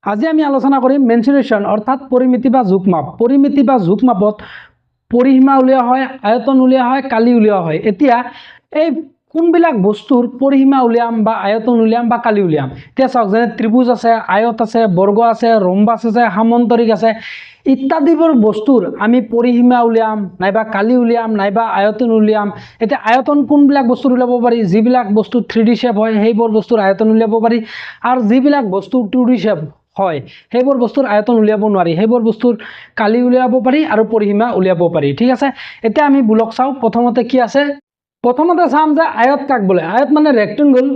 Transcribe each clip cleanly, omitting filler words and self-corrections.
আজি আমি আলোচনা কৰিম মেনচুৰেশ্যন অৰ্থাৎ পৰিমিতি বা জোখমাপ। পৰিমিতি বা জোখমাপত পৰিসীমা উলিওৱা হয়, আয়তন উলিওৱা হয়, কালি উলিওৱা হয়। এতিয়া এই কোনবিলাক বস্তুৰ পৰিসীমা উলিয়াম বা আয়তন উলিয়াম বা কালি উলিয়াম। এতিয়া চাওক, যেনে ত্ৰিভুজ আছে, আয়ত আছে, বৰ্গ আছে, ৰম্বাস আছে, সামন্তৰিক আছে, ইত্যাদিবোৰ বস্তুৰ আমি পৰিসীমা উলিয়াম, নাইবা কালি উলিয়াম, নাইবা আয়তন উলিয়াম। এতিয়া আয়তন কোনবিলাক বস্তুৰ উলিয়াব পাৰি, যিবিলাক বস্তু 3D শেপ হয় সেইবোৰ বস্তুৰ আয়তন উলিয়াব পাৰি, আৰু যিবিলাক বস্তু 2D শেপ হয় সেইবোৰ বস্তুৰ আয়তন উলিয়াব নোৱাৰি, সেইবোৰ বস্তুৰ কালি উলিয়াব পাৰি আৰু পৰিসীমা উলিয়াব পাৰি। ঠিক আছে, এতিয়া আমি বুলক চাওঁ। প্ৰথমতে কি আছে, প্ৰথমতে চাম যে আয়ত কাক বোলে। আয়ত মানে ৰেক্টেংগল।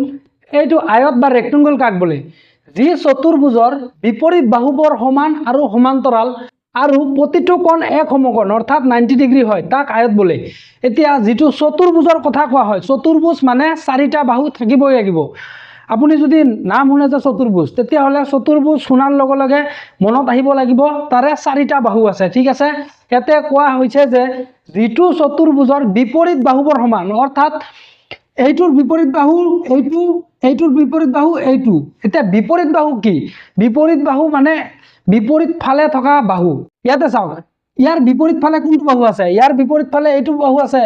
এইটো আয়ত বা ৰেক্টেংগল কাক বোলে, যি চতুৰ্ভুজৰ বিপৰীত বাহুবোৰ সমান আৰু সমান্তৰাল আৰু প্ৰতিটো কোণ এক সমকোণ অৰ্থাৎ 90 ডিগ্ৰী হয়, তাক আয়ত বোলে। এতিয়া যিটো চতুৰ্ভুজৰ কথা কোৱা হয়, চতুৰ্ভুজ মানে চাৰিটা বাহু থাকিবই লাগিব। আপুনি যদি নাম শুনে যে চতুৰ্ভুজ, তেতিয়াহ'লে চতুৰ্ভুজ শুনাৰ লগে লগে মনত আহিব লাগিব তাৰে চাৰিটা বাহু আছে। ঠিক আছে, ইয়াতে কোৱা হৈছে যে যিটো চতুৰ্ভুজৰ বিপৰীত বাহুবোৰ সমান, অৰ্থাৎ এইটোৰ বিপৰীত বাহু এইটো, এইটোৰ বিপৰীত বাহু এইটো। এতিয়া বিপৰীত বাহু কি, বিপৰীত বাহু মানে বিপৰীত ফালে থকা বাহু। ইয়াতে চাওক, ইয়াৰ বিপৰীত ফালে কোনটো বাহু আছে, ইয়াৰ বিপৰীত ফালে এইটো বাহু আছে।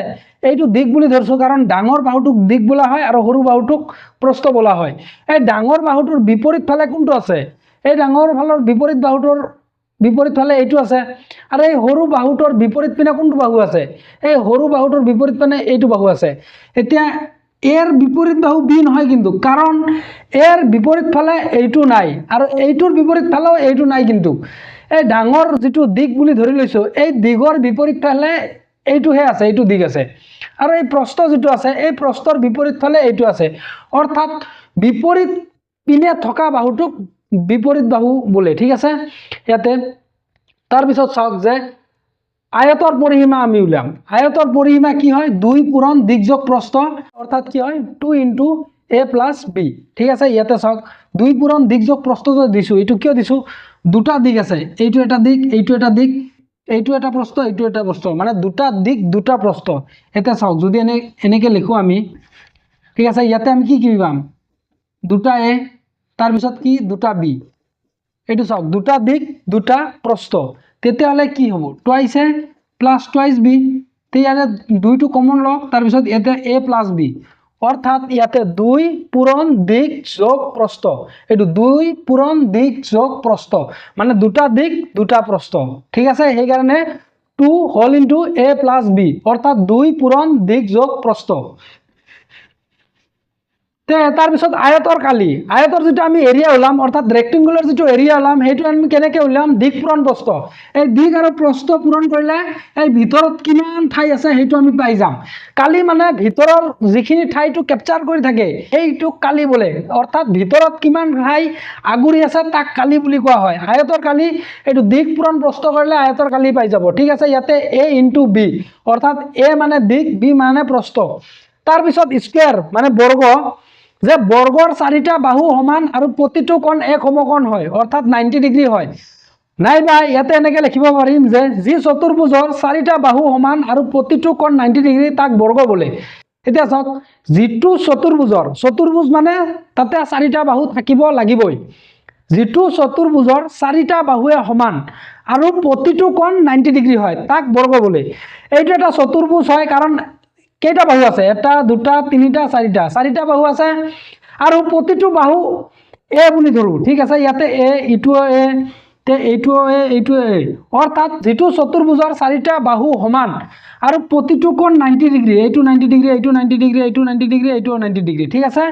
এইটো দিক বুলি ধৰছো কাৰণ ডাঙৰ বাহুটোক দিক বোলা হয় আৰু সৰু বাহুটোক প্ৰস্থ বোলা হয়। এই ডাঙৰ বাহুটোৰ বিপৰীত ফালে কোনটো আছে, এই ডাঙৰ ফালৰ বিপৰীত বাহুটোৰ বিপৰীত ফালে এইটো আছে, আৰু এই সৰু বাহুটোৰ বিপৰীত পিনে কোনটো বাহু আছে, এই সৰু বাহুটোৰ বিপৰীত পিনে এইটো বাহু আছে। এতিয়া এৰ বিপৰীত বাহু বি নহয় কিন্তু, কাৰণ এৰ বিপৰীত ফালে এইটো নাই আৰু এইটোৰ বিপৰীত ফালেও এইটো নাই। কিন্তু এই ডাঙৰ যিটো দিক বুলি ধৰি লৈছো, এই দিগৰ বিপৰীত ফালে এইটোহে আছে, এইটো দিক আছে, আৰু এই প্ৰস্থ যিটো আছে এই প্ৰস্থৰ বিপৰীত ফালে এইটো আছে। অৰ্থাৎ বিপৰীত পিনে থকা বাহুটোক বিপৰীত বাহু বোলে। ঠিক আছে, ইয়াতে তাৰপিছত চাওক যে আয়তৰ পৰিসীমা আমি উলিয়াম। আয়তৰ পৰিসীমা কি হয়, 2 পূৰণ দিক যোগ প্ৰস্থ, অৰ্থাৎ কি হয় 2 × a + b। ঠিক আছে, ইয়াতে চাওক 2 পূৰণ দিক যোগ প্ৰস্থ যে দিছো, এইটো কিয় দিছো, দুটা দিক আছে, এইটো এটা দিক, এইটো এটা দিক, এইটো এটা প্ৰস্থ, এইটো এটা প্ৰস্থ, মানে দুটা দিক দুটা প্ৰস্থ। এতিয়া চাওক, যদি এনেকে লিখো আমি, ঠিক আছে, ইয়াতে আমি কি পাম, দুটা a, তাৰপিছত কি দুটা b। এইটো চাওক, দুটা দিক দুটা প্ৰস্থ, তেতিয়াহ'লে কি হ'ব, twice a plus twice b। ইয়াতে 2টো কমন লওক, তাৰপিছত ইয়াতে a + b, অৰ্থাৎ ইয়াতে 2 পূৰণ দিক যোগ প্ৰস্থ, এইটো 2 পূৰণ দিক যোগ প্ৰস্থ, মানে দুটা দিক দুটা প্ৰস্থ। ঠিক আছে, সেইকাৰণে 2 হোল ইনটু a + b, অৰ্থাৎ 2 পূৰণ দিক যোগ প্ৰস্থ। তাৰপিছত আয়তৰ কালি, আয়তৰ যিটো আমি এৰিয়া ওলাম, অৰ্থাৎ ৰেক্টেংগুলাৰ যিটো এৰিয়া ওলাম, সেইটো আমি কেনেকৈ ওলাম, দিক পূৰণ প্ৰস্থ। এই দিক আৰু প্ৰস্থ পূৰণ কৰিলে এই ভিতৰত কিমান ঠাই আছে সেইটো আমি পাই যাম। কালি মানে ভিতৰৰ যিখিনি ঠাইটো কেপচাৰ কৰি থাকে সেইটোক কালি বোলে, অৰ্থাৎ ভিতৰত কিমান ঠাই আগুৰি আছে তাক কালি বুলি কোৱা হয়। আয়তৰ কালি এইটো দিক পূৰণ প্ৰস্থ কৰিলে আয়তৰ কালি পাই যাব। ঠিক আছে, ইয়াতে a × b, অৰ্থাৎ a মানে দিক, b মানে প্ৰস্থ। তাৰপিছত স্কুৱেৰ মানে বৰ্গ, যে বৰ্গৰ 4টা বাহু সমান আৰু প্ৰতিটো কোণ এক সমকোণ হয়, অৰ্থাৎ 90 ডিগ্ৰী হয়। নাইবা ইয়াতে এনেকে লিখিব পাৰিম যে যি চতুৰ্ভুজৰ 4টা বাহু সমান আৰু প্ৰতিটো কোণ 90 ডিগ্ৰী তাক বৰ্গ বোলে। এতিয়া চাওক, যিটো চতুৰ্ভুজৰ, চতুৰ্ভুজ মানে তাতে 4টা বাহু থাকিব লাগিবই, যিটো চতুৰ্ভুজৰ 4টা বাহুৱে সমান আৰু প্ৰতিটো কোণ 90 ডিগ্ৰী হয় তাক বৰ্গ বোলে। এইটো এটা চতুৰ্ভুজ হয় কাৰণ কেইটা বাহু আছে, 1 2 3 4টা, 4টা বাহু আছে আৰু প্ৰতিটো বাহু a বুলি ধৰো। ঠিক আছে, ইয়াতে a, ইটো a, এইটো a, এইটো a, অৰ্থাৎ যিটো চতুৰ্ভুজৰ 4টা বাহু সমান আৰু প্ৰতিটো কোণ 90 ডিগ্ৰী, এইটো 90 ডিগ্ৰী, এইটো 90 ডিগ্ৰী, এইটো 90 ডিগ্ৰী, এইটো 90 ডিগ্ৰী। ঠিক আছে,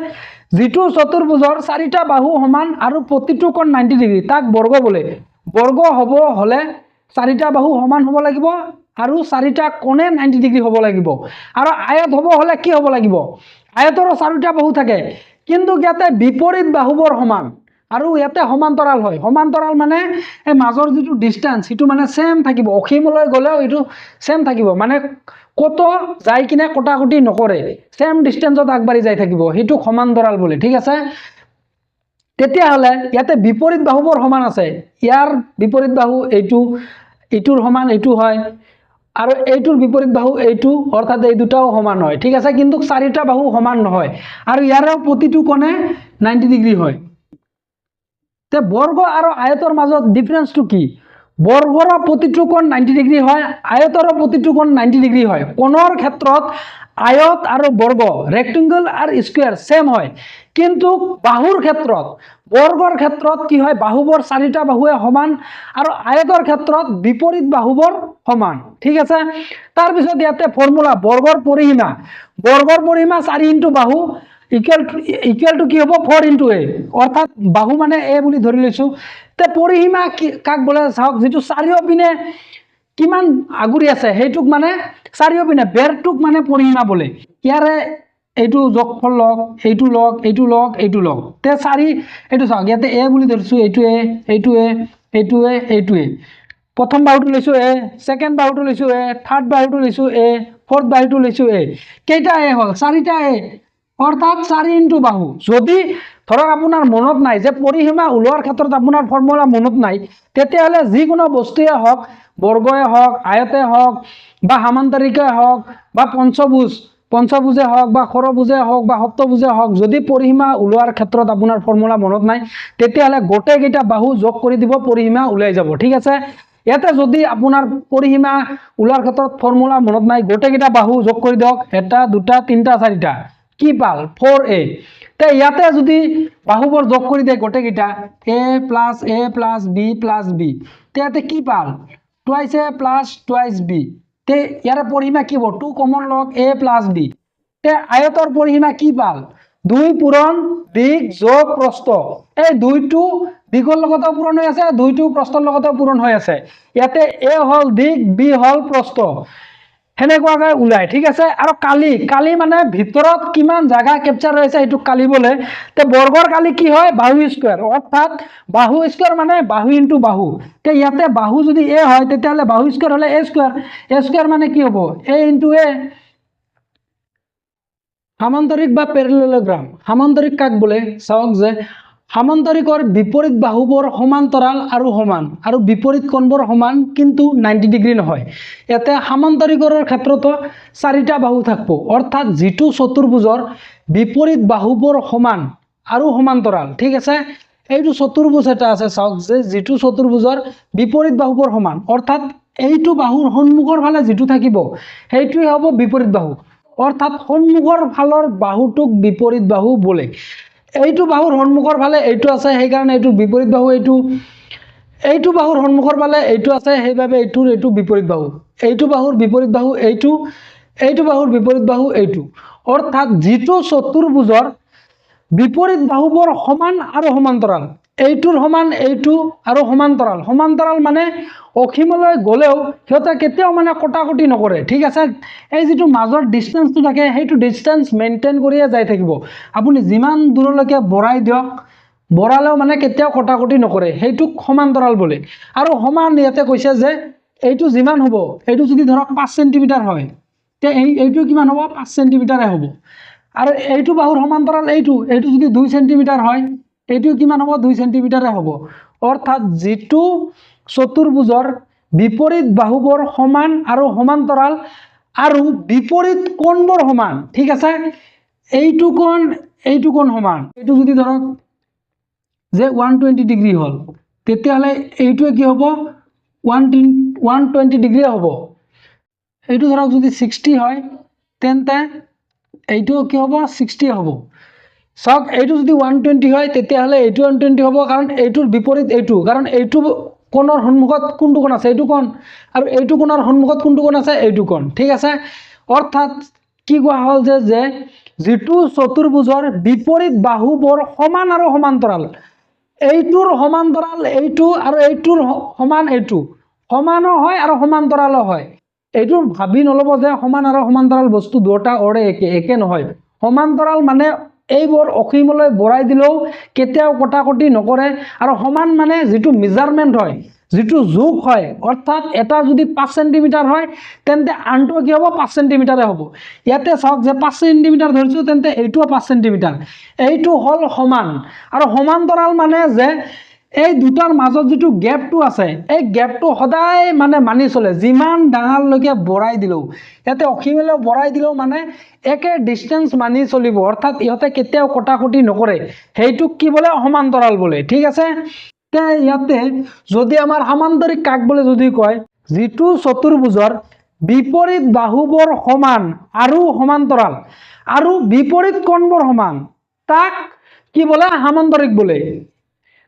যিটো চতুৰ্ভুজৰ 4টা বাহু সমান আৰু প্ৰতিটো কোণ 90 ডিগ্ৰী তাক বৰ্গ বোলে। বৰ্গ হ'ব হলে 4টা বাহু সমান হ'ব লাগিব আৰু 4টা কোণে 90 ডিগ্ৰী হ'ব লাগিব। আৰু আয়ত হ'ব হলে কি হ'ব লাগিব, আয়তৰো 4টা বাহু থাকে কিন্তু ইয়াতে বিপৰীত বাহুবোৰ সমান আৰু ইয়াতে সমান্তৰাল হয়। সমান্তৰাল মানে এই মাজৰ যিটো ডিস্টেন্স সেইটো মানে সেম থাকিব, অসীমলৈ গ'লেও এইটো সেম থাকিব, মানে কত যাই কিনে কটাকটি নকৰে, সেম ডিস্টেন্সত আগবাঢ়ি যাই থাকিব, সেইটো সমান্তৰাল বোলে। ঠিক আছে, তেতিয়াহ'লে ইয়াতে বিপৰীত বাহুবোৰ সমান আছে, ইয়াৰ বিপৰীত বাহু এইটো, ইটোৰ সমান এইটো হয়, আৰু এইটোৰ বিপৰীত বাহু এইটো, অৰ্থাৎ এই দুটাও সমান হয়। ঠিক আছে, কিন্তু 4টা বাহু সমান নহয় আৰু ইয়াৰো প্ৰতিটো কোণে 90 ডিগ্ৰী হয়। তে বৰ্গ আৰু আয়তৰ মাজত ডিফাৰেন্সটো কি বৰ্গৰ প্ৰতিটো কোণ 90 ডিগ্ৰী হয় আয়তৰ প্ৰতিটো কোণ 90 ডিগ্ৰী হয় কোণৰ ক্ষেত্ৰত আয়ত আৰু বৰ্গ ৰেক্টেংগল আৰু স্কয়াৰ সেম হয় কিন্তু বাহুৰ ক্ষেত্ৰত বৰ্গৰ ক্ষেত্ৰত কি হয় বাহুবোৰ চাৰিটা বাহুৱে সমান আৰু আয়তৰ ক্ষেত্ৰত বিপৰীত বাহুবোৰ সমান ঠিক আছে তাৰ পিছত ইয়াতে ফৰ্মুলা বৰ্গৰ পৰিসীমা 4 ইনটু বাহু ইকুয়াল টু কি হ'ব 4 ইনটু a অৰ্থাৎ বাহু মানে a বুলি ধৰি লৈছো তে পৰিসীমা কাক বলে চাওক যেটো চাৰিওপিনে কিমান আগুৰি আছে হেইটুক মানে চাৰিওপিনে বেৰটুক মানে পৰিসীমা বলে ইয়াৰে এইটো যোগফল লগ এইটো লগ এইটো লগ এইটো লগ তে চাৰি এইটো চাওক ইয়াতে a বুলি ধৰিছো এইটো a এইটো a এইটো a এইটো a প্ৰথম বাহুটো লৈছো a সেকেন্ড বাহুটো লৈছো a থাৰ্ড বাহুটো লৈছো a ফোৰ্থ বাহুটো লৈছো a কেইটা a হল চাৰিটা a অৰ্থাৎ 4 ইনটু বাহু যদি ধৰক আপোনাৰ মনত নাই যে পৰিসীমা উলোৱাৰ ক্ষেত্ৰত আপোনাৰ ফৰ্মুলা মনত নাই তেতিয়াহলে যিকোনো বস্তুৱে হওক বৰ্গয়ে হওক আয়তে হওক বা সমান্তৰিকে হওক বা পঞ্চভুজে হওক বা খৰভুজে হওক বা সপ্তভুজে হওক যদি পৰিসীমা উলোৱাৰ ক্ষেত্ৰত আপোনাৰ ফৰ্মুলা মনত নাই তেতিয়াহলে গোটেইকেইটা বাহু যোগ কৰি দিব পৰিসীমা ওলাই যাব ঠিক আছে ইয়াতে যদি আপোনাৰ পৰিসীমা উলোৱাৰ ক্ষেত্ৰত ফৰ্মুলা মনত নাই গোটেইকেইটা বাহু যোগ কৰি দিয়ক এটা দুটা তিনটা চাৰিটা কি পাল 4a তে ইয়াতে যদি বাহুবোৰ যোগ কৰি দিয়ে গোটেইকেইটা a plus b তে ইয়াতে কি পাল twice a plus twice b তে ইয়াৰে পৰিসীমা কি হ'ব 2 common log a plus b তে আয়তৰ পৰিসীমা কি পাল 2 পূৰণ দিক যোগ প্ৰস্থ এই দুইটো দিগৰ লগতে পূৰণ হৈ আছে দুইটো প্ৰস্থৰ লগতে পূৰণ হৈ আছে ইয়াতে a হল দিক b হল প্ৰস্থ হেনেকুৱাকৈ উলাই ঠিক আছে আৰু কালি মানে ভিতৰত কিমান জায়গা ক্যাপচাৰ হৈছে এটো কালি বলে তে বৰ্গৰ কালি কি হয় বাহু স্কয়াৰ অৰ্থাৎ বাহু স্কয়াৰ মানে বাহু ইনটু বাহু তে ইয়াতে বাহু যদি a হয় তেতিয়াহলে বাহু স্কয়াৰ হলে a স্কয়াৰ মানে কি হ'ব a ইনটু a সমান্তৰিক বা প্যাৰালেলোগ্ৰাম সমান্তৰিক কাক বলে চাওক যে সমান্তৰিকৰ বিপৰীত বাহুবোৰ সমান্তৰাল আৰু সমান আৰু বিপৰীত কোণবোৰ সমান কিন্তু 90 ডিগ্ৰী নহয় ইয়াতে সমান্তৰিকৰ ক্ষেত্ৰতো চাৰিটা বাহু থাকিব অৰ্থাৎ যেটো চতুৰ্ভুজৰ বিপৰীত বাহুবোৰ সমান আৰু সমান্তৰাল ঠিক আছে এইটো চতুৰ্ভুজ এটা আছে চাওক যে যেটো চতুৰ্ভুজৰ বিপৰীত বাহুবোৰ সমান অৰ্থাৎ এইটো বাহুৰ সন্মুখৰ ফালে যেটো থাকিব হেইটোই হ'ব বিপৰীত বাহু অৰ্থাৎ সন্মুখৰ ফালৰ বাহুটোক বিপৰীত বাহু বলে এইটো বাহুৰ সন্মুখৰ ফালে এইটো আছে সেই কাৰণে এইটো বিপৰীত বাহু এইটো বাহুৰ সন্মুখৰ ফালে এইটো আছে সেইভাবে এইটো বিপৰীত বাহু এইটো বাহুৰ বিপৰীত বাহু এইটো বাহুৰ বিপৰীত বাহু এইটো অৰ্থাৎ যেটো চতুৰ্ভুজৰ বিপৰীত বাহুবোৰ সমান আৰু সমান্তৰাল এইটোৰ সমান এইটো আৰু সমান্তৰাল মানে অসীমলৈ গলেও হেতে কেতিয়াও মানে কটাকটি নকৰে ঠিক আছে এই যেটো মাজৰ ডিসটেন্সটো থাকে হেইটো ডিসটেন্স মেইনটেইন কৰিয়ে যাই থাকিব আপুনি যিমান দূৰলৈকে বঢ়াই দিয়ক বঢ়ালেও মানে কেতিয়াও কটাকটি নকৰে হেইটোক সমান্তৰাল বলে আৰু সমান ইয়াতে কৈছে যে এইটো যিমান হ'ব এইটো যদি ধৰক 5 সেন্টিমিটাৰ হয় তে এইটো কিমান হ'ব 5 সেন্টিমিটাৰে হ'ব আৰু এইটো বাহুৰ সমান্তৰাল এইটো যদি 2 সেন্টিমিটাৰ হয় এইটো কিমান হ'ব 2 সেন্টিমিটাৰে হ'ব অৰ্থাৎ যেটো চতুৰ্ভুজৰ বিপৰীত বাহুবোৰ সমান আৰু সমান্তৰাল আৰু বিপৰীত কোণবোৰ সমান ঠিক আছে এইটো কোণ সমান এইটো যদি ধৰক যে 120 ডিগ্ৰী হল তেতিয়াহলে এইটোৱে কি হ'ব 120 ডিগ্ৰী হ'ব এইটো ধৰক যদি 60 হয় তেন্তে এইটো কি হ'ব 60 হ'ব সক এইটো যদি 120 হয় তেতিয়াহলে এইটো 120 হ'ব কাৰণ এইটোৰ বিপৰীত এইটো কাৰণ এইটো কোণৰ সন্মুখত কোনটো কোণ আছে এইটো কোণ আৰু এইটো কোণৰ সন্মুখত কোনটো কোণ আছে এইটো কোণ ঠিক আছে অৰ্থাৎ কি কোৱা হল যে যেটো চতুৰ্ভুজৰ বিপৰীত বাহুবোৰ সমান আৰু সমান্তৰাল এইটোৰ সমান্তৰাল এইটো আৰু এইটোৰ সমান এইটো সমানো হয় আৰু সমান্তৰালও হয় এইটো ভাবি নলব যে সমান আৰু সমান্তৰাল বস্তু দুটা ওৰে একে নহয় সমান্তৰাল মানে এইবোৰ অসীমলৈ বঢ়াই দিলেও কেতিয়াও কটাকটি নকৰে আৰু সমান মানে যেটো মেজাৰমেন্ট হয় যেটো যোগ হয় অৰ্থাৎ এটা যদি 5 সেন্টিমিটাৰ হয় তেন্তে আনটো কি হ'ব 5 সেন্টিমিটাৰে হ'ব ইয়াতে চাওক যে 5 সেন্টিমিটাৰ ধৰিছো তেন্তে এইটো 5 সেন্টিমিটাৰ এইটো হল সমান আৰু সমান্তৰাল মানে যে এই দুটাৰ মাজত যিটো গেপটো আছে এই গেপটো সদায় মানে মানি চলে যিমান ডাঙৰলৈকে বঢ়াই দিলেও ইয়াতে অসীমলৈ বঢ়াই দিলেও মানে একে ডিষ্টেঞ্চ মানি চলিব অৰ্থাৎ ইহঁতে কেতিয়াও কটাকটি নকৰে সেইটোক কি বোলে সমান্তৰাল বোলে ঠিক আছে তে ইয়াতে যদি আমাৰ সমান্তৰিক কাক বোলে যদি কয় যিটো চতুৰ্ভুজৰ বিপৰীত বাহুবোৰ সমান আৰু সমান্তৰাল আৰু বিপৰীত কোণবোৰ সমান তাক কি বোলে সমান্তৰিক বোলে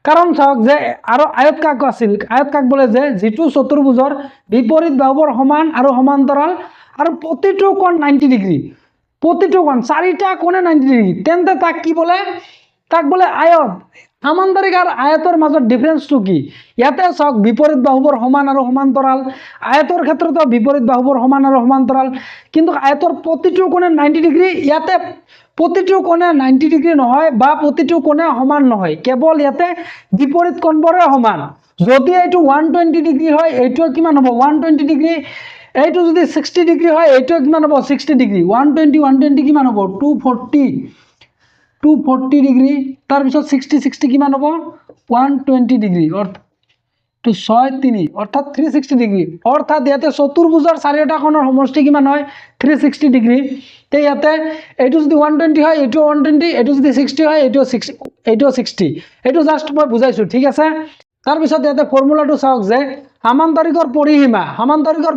কাৰণ চাওক যে আৰু আয়ত কাক আছিল আয়ত কাক বোলে যে যিটো চতুৰ্ভুজৰ বিপৰীত বাহুবোৰ সমান আৰু সমান্তৰাল আৰু প্ৰতিটো কোণ 90 ডিগ্ৰী প্ৰতিটো কোণ চাৰিটা কোণে 90 ডিগ্ৰী তেন্তে তাক কি বোলে তাক বোলে আয়ত সমান্তৰিক আৰু আয়তৰ মাজত ডিফাৰেন্সটো কি ইয়াতে চাওক বিপৰীত বাহুবোৰ সমান আৰু সমান্তৰাল আয়তৰ ক্ষেত্ৰতো বিপৰীত বাহুবোৰ সমান আৰু সমান্তৰাল কিন্তু আয়তৰ প্ৰতিটো কোণে 90 ডিগ্ৰী ইয়াতে প্ৰতিটো কোণে 90 ডিগ্ৰী নহয় বা প্ৰতিটো কোণে সমান নহয় কেৱল ইয়াতে বিপৰীত কোণবোৰে সমান যদি এইটো 120 ডিগ্ৰী হয় এইটো কিমান হ'ব 120 ডিগ্ৰী এইটো যদি 60 ডিগ্ৰী হয় এইটো কিমান হ'ব 60 ডিগ্ৰী 120 কিমান হ'ব 240 ডিগ্ৰী তাৰ পিছত 60 কিমান হ'ব 120 ডিগ্ৰী অৰ্থাৎ 6 অৰ্থাৎ 360 ডিগ্ৰী অৰ্থাৎ ইয়াতে চতুৰ্ভুজৰ চাৰিটা কোণৰ সমষ্টি কিমান হয় 360 ডিগ্ৰী তে ইয়াতে এইটো যদি 120 হয় এইটো 120 এইটো যদি 60 হয় এইটো 60 এইটো জাস্ট মই বুজাইছো ঠিক আছে তাৰ পিছত ইয়াতে ফৰ্মুলাটো চাওক যে সমান্তৰিকৰ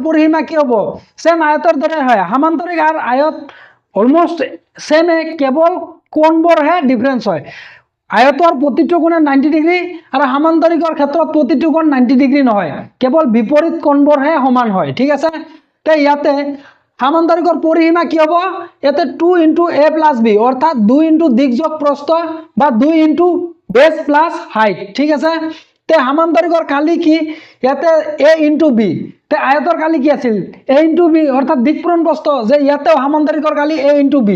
পৰিসীমা কি হ'ব সেম আয়তৰ দৰে হয় সমান্তৰিক আৰু আয়ত অলমোস্ট সেম কেৱল কোণবোৰহে ডিফাৰেন্স হয় আয়তৰ প্ৰতিটো কোণে 90 ডিগ্ৰী আৰু সমান্তৰিকৰ ক্ষেত্ৰত প্ৰতিটো কোণ 90 ডিগ্ৰী নহয় কেৱল বিপৰীত কোণবোৰহে সমান হয় ঠিক আছে তে ইয়াতে সমান্তৰিকৰ পৰিসীমা কি হ'ব ইয়াতে 2 * a + b অৰ্থাৎ 2 * দিকযোগ প্ৰস্থ বা 2 * বেছ প্লাস হাইট ঠিক আছে তে সমান্তৰিকৰ কালি কি ইয়াতে a * b তে আয়তৰ কালি কি আছিল a * b অৰ্থাৎ দিকপূৰণ প্ৰস্থ যে ইয়াতে সমান্তৰিকৰ কালি a * b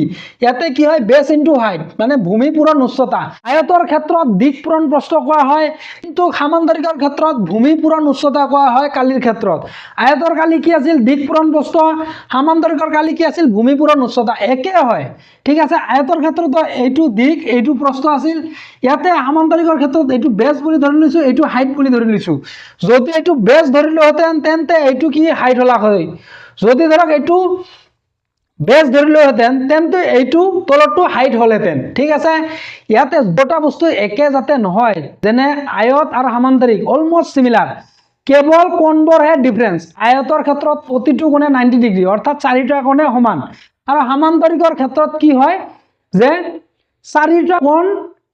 ইয়াতে কি হয় বেছ * হাইট মানে ভূমি পূৰণ উচ্চতা আয়তৰ ক্ষেত্ৰত দিকপূৰণ প্ৰস্থ কোৱা হয় কিন্তু সমান্তৰিকৰ ক্ষেত্ৰত ভূমি পূৰণ উচ্চতা কোৱা হয় কালিৰ ক্ষেত্ৰত আয়তৰ কালি কি আছিল দিকপূৰণ প্ৰস্থ সমান্তৰিকৰ কালি কি আছিল ভূমি পূৰণ উচ্চতা একে হয় ঠিক আছে আয়তৰ ক্ষেত্ৰত এইটো দিক এইটো প্ৰস্থ আছিল ইয়াতে সমান্তৰিকৰ ক্ষেত্ৰত এইটো বেছ বুলি ধৰি লৈছো এইটো হাইট বুলি ধৰি লৈছো যদি এইটো বেছ ধৰিলোহেতেন তেন্তে এইটো কি হাইট হলা হয় যদি ধৰক এইটো বেছ ধৰিলোহেতেন তেন্তে এইটো তলটো হাইট হলহেতেন ঠিক আছে ইয়াতে দুটা বস্তু একে যাতে নহয় যেনে আয়ত আৰু সমান্তৰিক অলমোস্ট সিমিলাৰ কেৱল কোণবোৰহে ডিফাৰেন্স আয়তৰ ক্ষেত্ৰত প্ৰতিটো কোণে 90 ডিগ্ৰী অৰ্থাৎ চাৰিটা কোণে সমান আৰু সমান্তৰিকৰ ক্ষেত্ৰত কি হয় যে চাৰিটা কোণ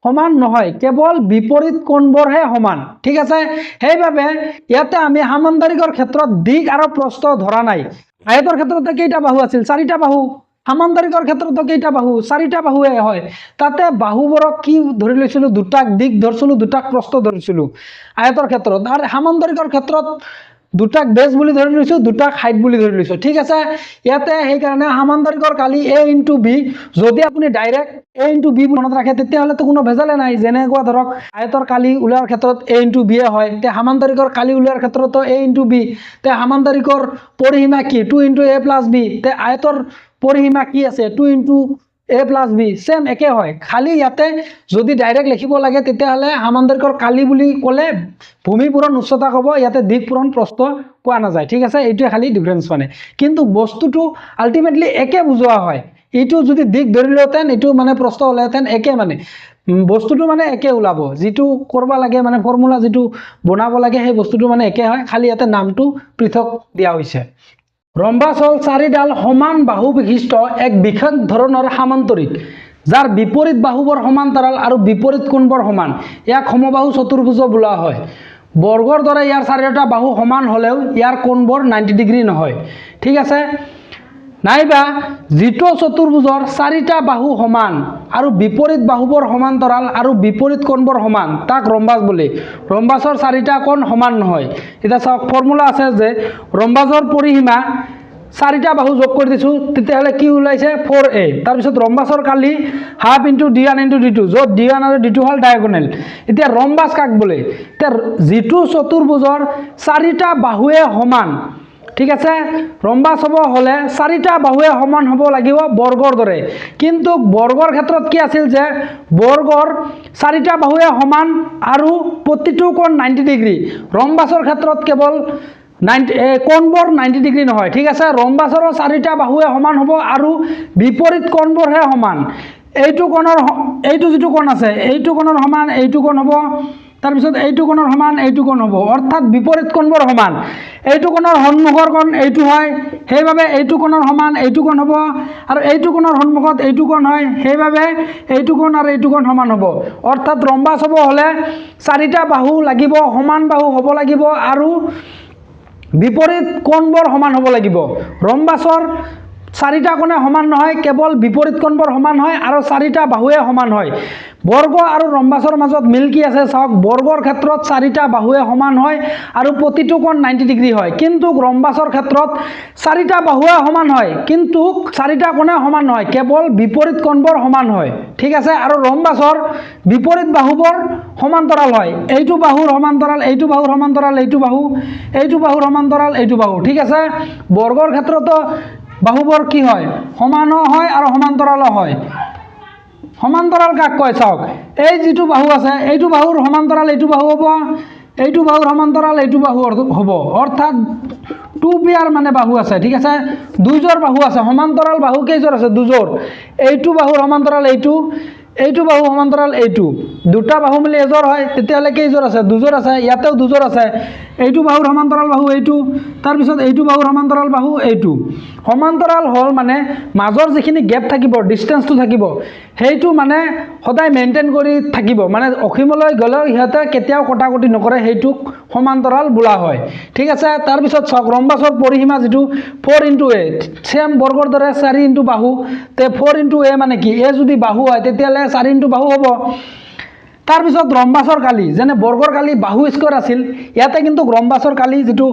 সমান নহয় কেৱল বিপৰীত কোণবোৰহে সমান ঠিক আছে সেইভাবে ইয়াতে আমি সমান্তৰিকৰ ক্ষেত্ৰত দিক আৰু প্ৰস্থ ধৰা নাই আয়তৰ ক্ষেত্ৰত কেইটা বাহু আছিল চাৰিটা বাহু সমান্তৰিকৰ ক্ষেত্ৰত কেইটা বাহু চাৰিটা বাহুৱে হয় তাতে বাহুবোৰক কি ধৰি লৈছিলো দুটাক দিক ধৰিছিলো দুটাক প্ৰস্থ ধৰিছিলো আয়তৰ ক্ষেত্ৰত আৰু সমান্তৰিকৰ ক্ষেত্ৰত দুটাক বেছ বুলি ধৰি লৈছো দুটাক হাইট বুলি ধৰি লৈছো ঠিক আছে ইয়াতে সেই কাৰণে সমান্তৰিকৰ কালি a * b যদি আপুনি ডাইৰেক্ট a * b মনত ৰাখে তেতিয়াহলে তো কোনো ভেজালে নাই যেনেকুৱা ধৰক আয়তৰ কালি উলিয়াৰ ক্ষেত্ৰত a * b হয় তে সমান্তৰিকৰ কালি উলিয়াৰ ক্ষেত্ৰত a * b তে সমান্তৰিকৰ পৰিসীমা কি 2 * a + b তে আয়তৰ পৰিসীমা কি আছে 2 * a + b সেম একে হয় খালি ইয়াতে যদি ডাইৰেক্ট লিখিব লাগে তেতিয়াহলে সমান্তৰিকৰ কালি বুলি ক'লে ভূমি পূৰণ উচ্চতা ক'ব ইয়াতে দিক পূৰণ প্ৰস্থ কোৱা নাযায় ঠিক আছে এইটোৱে খালি ডিফাৰেন্স মানে কিন্তু বস্তুটো আলটিমেটলি একে বুজোৱা হয় এইটো যদি দিক ধৰিলেহেঁতেন এইটো মানে প্ৰস্থ হলেহেঁতেন একে মানে বস্তুটো মানে একে ওলাব যিটো কৰিব লাগে মানে ফৰ্মুলা যিটো বনাব লাগে সেই বস্তুটো মানে একে হয় খালি ইয়াতে নামটো পৃথক দিয়া হৈছে ৰম্বাস হল চাৰিডাল সমান বাহু বিশিষ্ট এক বিশেষ ধৰণৰ সমান্তৰিক যাৰ বিপৰীত বাহুবোৰ সমান্তৰাল আৰু বিপৰীত কোণবোৰ সমান ইয়াক সমবাহু চতুৰ্ভুজ বোলা হয় বৰ্গৰ দৰে ইয়াৰ চাৰিটা বাহু সমান হলেও ইয়াৰ কোণবোৰ 90 ডিগ্ৰী নহয় ঠিক আছে নাইবা যিটো চতুৰ্ভুজৰ চাৰিটা বাহু সমান আৰু বিপৰীত বাহুবোৰ সমান্তৰাল আৰু বিপৰীত কোণবোৰ সমান তাক ৰম্বাস বোলে ৰম্বাসৰ চাৰিটা কোণ সমান নহয় এটা চাওক ফৰ্মুলা আছে যে ৰম্বাসৰ পৰিসীমা চাৰিটা বাহু যোগ কৰি দিছো তেতিয়াহলে কি ওলাইছে 4a তাৰ পিছত ৰম্বাসৰ কালি half into d1 into d2 যত d1 আৰু d2 হল ডায়াগোনাল এতিয়া ৰম্বাস কাক বোলে তে যিটো চতুৰ্ভুজৰ চাৰিটা বাহুৱে সমান ঠিক আছে ৰম্বাস হ'ব হলে চাৰিটা বাহুৱে সমান হ'ব লাগিব বৰ্গৰ দৰে কিন্তু বৰ্গৰ ক্ষেত্ৰত কি আছিল যে বৰ্গৰ চাৰিটা বাহুৱে সমান আৰু প্ৰতিটো কোণ 90 ডিগ্ৰী ৰম্বাসৰ ক্ষেত্ৰত কেৱল 90 কোণবোৰ 90 ডিগ্ৰী নহয় ঠিক আছে ৰম্বাসৰ চাৰিটা বাহুৱে সমান হ'ব আৰু বিপৰীত কোণবোৰহে সমান এইটো কোণৰ এইটো যেটো কোণ আছে এইটো কোণৰ সমান এইটো কোণ হ'ব তাৰ পিছত এইটো কোণৰ সমান এইটো কোণ হ'ব অৰ্থাৎ বিপৰীত কোণবোৰ সমান এইটো কোণৰ সন্মুখৰ কোণ এইটো হয় সেইভাবে এইটো কোণৰ সমান এইটো কোণ হ'ব আৰু এইটো কোণৰ সন্মুখত এইটো কোণ হয় সেইভাবে এইটো কোণ আৰু এইটো কোণ সমান হ'ব অৰ্থাৎ ৰম্বাস হ'ব হলে চাৰিটা বাহু লাগিব সমান বাহু হ'ব লাগিব আৰু বিপৰীত কোণবোৰ সমান হ'ব লাগিব ৰম্বাসৰ চাৰিটা কোণে সমান নহয় কেৱল বিপৰীত কোণবোৰ সমান হয় আৰু চাৰিটা বাহুৱে সমান হয় বৰ্গ আৰু ৰম্বাসৰ মাজত মিল কি আছে চাওক বৰ্গৰ ক্ষেত্ৰত চাৰিটা বাহুৱে সমান হয় আৰু প্ৰতিটো কোণ 90 ডিগ্ৰী হয় কিন্তু ৰম্বাসৰ ক্ষেত্ৰত চাৰিটা বাহুৱে সমান হয় কিন্তু চাৰিটা কোণে সমান নহয় কেৱল বিপৰীত কোণবোৰ সমান হয় ঠিক আছে আৰু ৰম্বাসৰ বিপৰীত বাহুবোৰ সমান্তৰাল হয় এইটো বাহুৰ সমান্তৰাল এইটো বাহুৰ সমান্তৰাল এইটো বাহুৰ সমান্তৰাল এইটো বাহু ঠিক আছে বৰ্গৰ ক্ষেত্ৰতো বাহুবোৰ কি হয় সমানো হয় আৰু সমান্তৰালো হয় সমান্তৰাল কাক কয় চাওক এই যেটো বাহু আছে এইটো বাহুৰ সমান্তৰাল এইটো বাহু হ'ব এইটো বাহুৰ সমান্তৰাল এইটো বাহু হ'ব অৰ্থাৎ টু পেয়াৰ মানে বাহু আছে ঠিক আছে দুইজোৰ বাহু আছে সমান্তৰাল বাহু কেইজোৰ আছে দুজোৰ এইটো বাহুৰ সমান্তৰাল এইটো বাহু সমান্তৰাল এইটো দুটা বাহু মিলি এজোৰ হয় তেতিয়াহলে কেইজোৰ আছে দুজোৰ আছে ইয়াতেও দুজোৰ আছে এইটো বাহুৰ সমান্তৰাল বাহু এইটো তাৰ পিছত এইটো বাহুৰ সমান্তৰাল বাহু এইটো সমান্তৰাল হল মানে মাজৰ যিখিনি গ্যাপ থাকিব ডিসটেন্সটো থাকিব সেইটো মানে সদায় মেইনটেইন কৰি থাকিব মানে অসীমলৈ গলেও ইহতে কেতিয়াও কটাকটি নকৰে সেইটোক সমান্তৰাল বোলা হয় ঠিক আছে তাৰ পিছত চাওক ৰম্বাসৰ পৰিসীমা যেটো 4 * a সেম বৰ্গৰ দৰে 4 * বাহু তে 4 * a মানে কি a যদি বাহু হয় তেতিয়ালে 4 * বাহু হ'ব তাৰ পিছত ৰম্বাসৰ কালি যেনে বৰ্গৰ কালি বাহু স্কয়াৰ আছিল ইয়াতে কিন্তু ৰম্বাসৰ কালি যেটো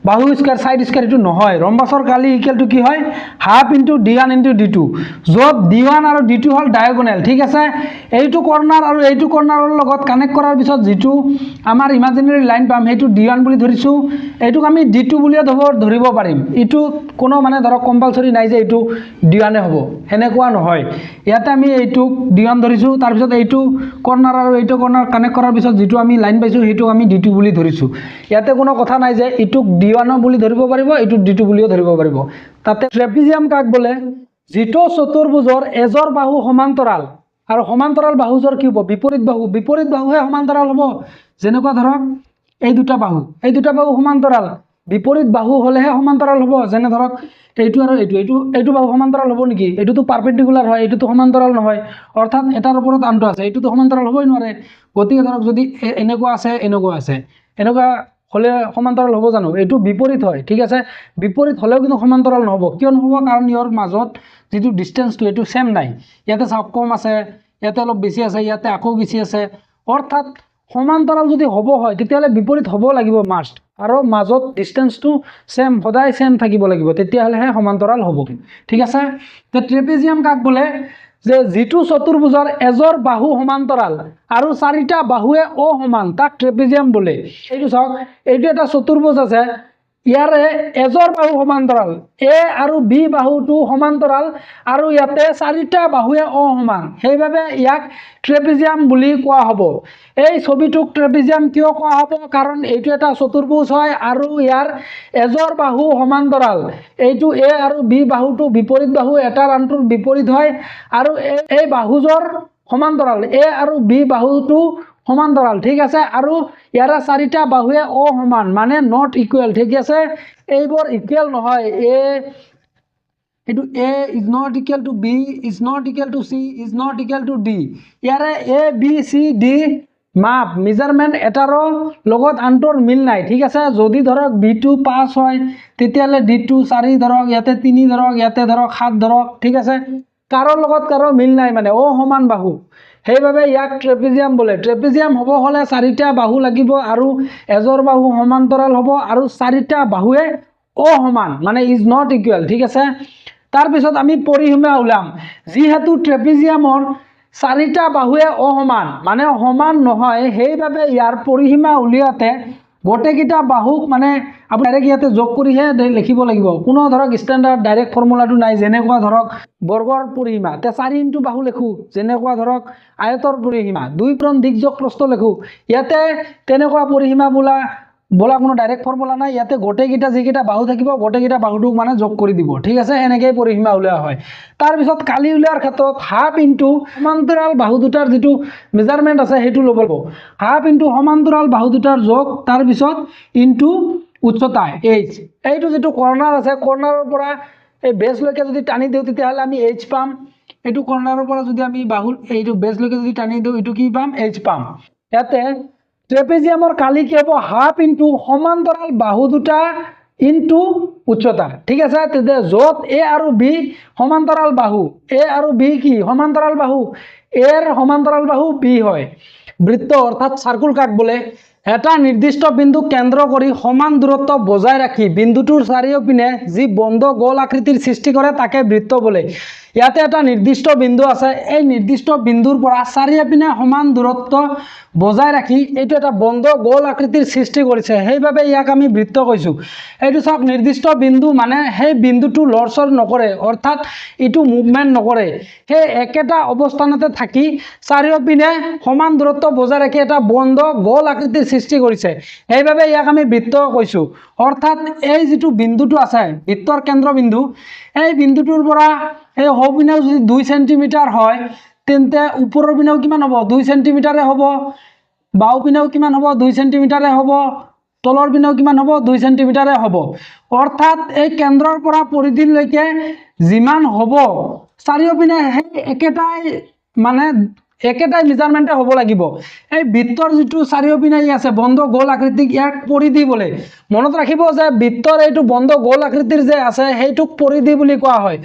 বাহু স্কয়াৰ সাইড স্কয়াৰ এটো নহয় ৰম্বাসৰ কালি ইকুৱেল টু কি হয় half into d1 into d2 যত d1 আৰু d2 হল ডায়াগোনাল ঠিক আছে এইটো কৰ্নাৰ আৰু এইটো কৰ্নাৰৰ লগত কানেক্ট কৰাৰ পিছত যেটো আমাৰ ইমাজিনাৰী লাইন পাম হেতু d1 বুলি ধৰিছো এইটোক আমি d2 বুলি ধৰিব পাৰিম ইটো কোনো মানে ধৰক কম্পালসৰি নাই যে এইটো d1 হ'ব হেনেকুৱা নহয় ইয়াতে আমি এইটো d1 ধৰিছো তাৰ পিছত এইটো কৰ্নাৰ আৰু এইটো কৰ্নাৰ কানেক্ট কৰাৰ পিছত যেটো আমি লাইন পাইছো হেতু আমি d2 বুলি ধৰিছো ইয়াতে কোনো কথা নাই যে ইটোক d1 বুলি ধৰিব পাৰিব ইটো d2 বুলিও ধৰিব পাৰিব তাতে ট্ৰেপিজিয়াম কাক বলে যেটো চতুৰ্ভুজৰ এজৰ বাহু সমান্তৰাল আৰু সমান্তৰাল বাহুজৰ কি হ'ব বিপৰীত বাহুহে সমান্তৰাল হ'ব যেনেকুৱা ধৰক এই দুটা বাহু সমান্তৰাল বিপৰীত বাহু হলেহে সমান্তৰাল হ'ব যেনে ধৰক এইটো আৰু এইটো বাহু সমান্তৰাল হ'ব নেকি এইটোটো পাৰপেন্ডিকুলাৰ হয় এইটোটো সমান্তৰাল নহয় অৰ্থাৎ এটাৰ ওপৰত আনটো আছে এইটোটো সমান্তৰাল হ'বই নোৱাৰে গতিকে ধৰক যদি এনেকুৱা আছে এনেকুৱা হলে সমান্তৰাল হ'ব জানো এইটো বিপৰীত হয় ঠিক আছে বিপৰীত হলেও কিন্তু সমান্তৰাল নহব কিয় নহব কাৰণ ইয়াৰ মাজত যেটো ডিসটেন্সটো এটো সেম নাই ইয়াতে চাওক কম আছে ইয়াতে অলপ বেছি আছে ইয়াতে আকৌ বেছি আছে অৰ্থাৎ সমান্তৰাল যদি হ'ব হয় তেতিয়ালে বিপৰীত হ'ব লাগিব মাস্ট আৰু মাজত ডিসটেন্সটো সেম সদায় সেম থাকিব লাগিব তেতিয়াহলেহে সমান্তৰাল হ'ব ঠিক আছে তে ট্ৰেপিজিয়াম কাক বলে যে যেটো চতুৰ্ভুজৰ এজৰ বাহু সমান্তৰাল আৰু চাৰিটা বাহুৱে অসমান তাক ট্ৰেপিজিয়াম বলে এইটো চাওক এইটো এটা চতুৰ্ভুজ আছে ইয়াৰে এজৰ বাহু সমান্তৰাল a আৰু b বাহুটো সমান্তৰাল আৰু ইয়াতে চাৰিটা বাহুৱে অসমান সেইভাবে ইয়াক ট্ৰেপিজিয়াম বুলি কোৱা হ'ব এই ছবিটোক ট্ৰেপিজিয়াম কিয় কোৱা হ'ব কাৰণ এইটো এটা চতুৰ্ভুজ হয় আৰু ইয়াৰ এজৰ বাহু সমান্তৰাল এইটো a আৰু b বাহুটো বিপৰীত বাহু এটাৰ আনটোৰ বিপৰীত হয় আৰু এই বাহুজৰ সমান্তৰাল a আৰু b বাহুটো সমান্তৰাল ঠিক আছে আৰু ইয়াৰা চাৰিটা বাহুৱে অসমান মানে নট ইকুৱেল ঠিক আছে এইবোৰ ইকুৱেল নহয় এইটো a is not equal to b is not equal to c is not equal to d ইয়াৰে a b c d মাপ মেজাৰমেন্ট এটাৰো লগত আনটোৰ মিল নাই ঠিক আছে যদি ধৰক b2 5 হয় তেতিয়ালে d2 4 ধৰক ইয়াতে 3 ধৰক ইয়াতে ধৰক 7 ধৰক ঠিক আছে কাৰো লগত কাৰো মিল নাই মানে অসমান বাহু সেইভাবে ইয়াক ট্ৰেপিজিয়াম বলে ট্ৰেপিজিয়াম হ'ব হলে চাৰিটা বাহু লাগিব আৰু এজৰ বাহু সমান্তৰাল হ'ব আৰু চাৰিটা বাহুৱে অসমান মানে ইজ নট ইকুৱেল ঠিক আছে তাৰ পিছত আমি পৰিসীমা উলাম যিহেতু ট্ৰেপিজিয়ামৰ চাৰিটা বাহুৱে অসমান মানে সমান নহয় সেইভাবে ইয়াৰ পৰিসীমা উলিয়াতে গোটেইকেইটা বাহুক মানে আপুনি ডাইৰেক্ট ইয়াতে যোগ কৰিহে লিখিব লাগিব, কোনো ধৰক ষ্টেণ্ডাৰ্ড ডাইৰেক্ট ফৰ্মুলাটো নাই। যেনেকুৱা ধৰক বৰ্গৰ পৰিসীমা, তে 4 ইনটু বাহু লিখোঁ। যেনেকুৱা ধৰক আয়তৰ পৰিসীমা, 2 পূৰণ দিশ যোগ প্ৰস্থ লিখোঁ। ইয়াতে তেনেকুৱা পৰিসীমা বোলা কোনো ডাইৰেক্ট ফৰ্মুলা নাই। ইয়াতে গোটেইকেইটা যিকেইটা বাহু থাকিব গোটেইকেইটা বাহুটোক মানে যোগ কৰি দিব, ঠিক আছে। এনেকৈয়ে পৰিসীমা উলিওৱা হয়। তাৰপিছত কালি উলিওৱাৰ ক্ষেত্ৰত হাফ ইনটু সমান্তৰাল বাহু দুটাৰ যিটো মেজাৰমেণ্ট আছে সেইটো ল'ব লাগিব। হাফ ইনটু সমান্তৰাল বাহু দুটাৰ যোগ, তাৰপিছত ইনটু উচ্চতা এইচ। এইটো যিটো কৰ্ণাৰ আছে, কৰ্ণাৰৰ পৰা এই বেজলৈকে যদি টানি দিওঁ তেতিয়াহ'লে আমি এইচ পাম। এইটো কৰ্ণাৰৰ পৰা যদি আমি বাহু এইটো বেজলৈকে যদি টানি দিওঁ এইটো কি পাম? এইচ পাম। ইয়াতে ট্ৰেপেজিয়ামৰ কালি কি হ'ব? হাফ ইনটু সমান্তৰাল বাহু দুটা ইনটু উচ্চতা, ঠিক আছে। তেতিয়া য'ত এ আৰু বি সমান্তৰাল বাহু, এ আৰু বি কি সমান্তৰাল বাহু, এৰ সমান্তৰাল বাহু বি হয়। বৃত্ত অৰ্থাৎ চাৰ্কুল কাক বোলে? এটা নিৰ্দিষ্ট বিন্দু কেন্দ্ৰ কৰি সমান দূৰত্ব বজাই ৰাখি বিন্দুটোৰ চাৰিওপিনে যি বন্ধ গোল আকৃতিৰ সৃষ্টি কৰে তাকে বৃত্ত বোলে। ইয়াতে এটা নিৰ্দিষ্ট বিন্দু আছে, এই নিৰ্দিষ্ট বিন্দুৰ পৰা চাৰিওপিনে সমান দূৰত্ব বজাই ৰাখি এইটো এটা বন্ধ গোল আকৃতিৰ সৃষ্টি কৰিছে, সেইবাবে ইয়াক আমি বৃত্ত কৈছোঁ। এইটো চাওক, নিৰ্দিষ্ট বিন্দু মানে সেই বিন্দুটো লৰচৰ নকৰে, অৰ্থাৎ এইটো মুভমেণ্ট নকৰে, সেই একেটা অৱস্থানতে থাকি চাৰিওপিনে সমান দূৰত্ব বজাই ৰাখি এটা বন্ধ গোল আকৃতিৰ সৃষ্টি কৰিছে, সেইবাবে ইয়াক আমি বৃত্ত কৈছোঁ। অৰ্থাৎ এই যিটো বিন্দুটো আছে বৃত্তৰ কেন্দ্ৰবিন্দু, এই বিন্দুটোৰ পৰা এই সোঁপিনেও যদি 2 চেণ্টিমিটাৰ হয় তেন্তে ওপৰৰ পিনেও কিমান হ'ব? 2 চেণ্টিমিটাৰে হ'ব। বাওঁ পিনেও কিমান হ'ব? 2 চেণ্টিমিটাৰে হ'ব। তলৰ পিনেও কিমান হ'ব? 2 চেণ্টিমিটাৰে হ'ব। অৰ্থাৎ এই কেন্দ্ৰৰ পৰা পৰিধিলৈকে যিমান হ'ব চাৰিওপিনে সেই একেটাই মেজাৰমেণ্টে হ'ব লাগিব। এই বৃত্তৰ যিটো চাৰিওপিনে আছে বন্ধ গোল আকৃতিক ইয়াক পৰিধি বোলে। মনত ৰাখিব যে বৃত্তৰ এইটো বন্ধ গোল আকৃতিৰ যে আছে সেইটোক পৰিধি বুলি কোৱা হয়।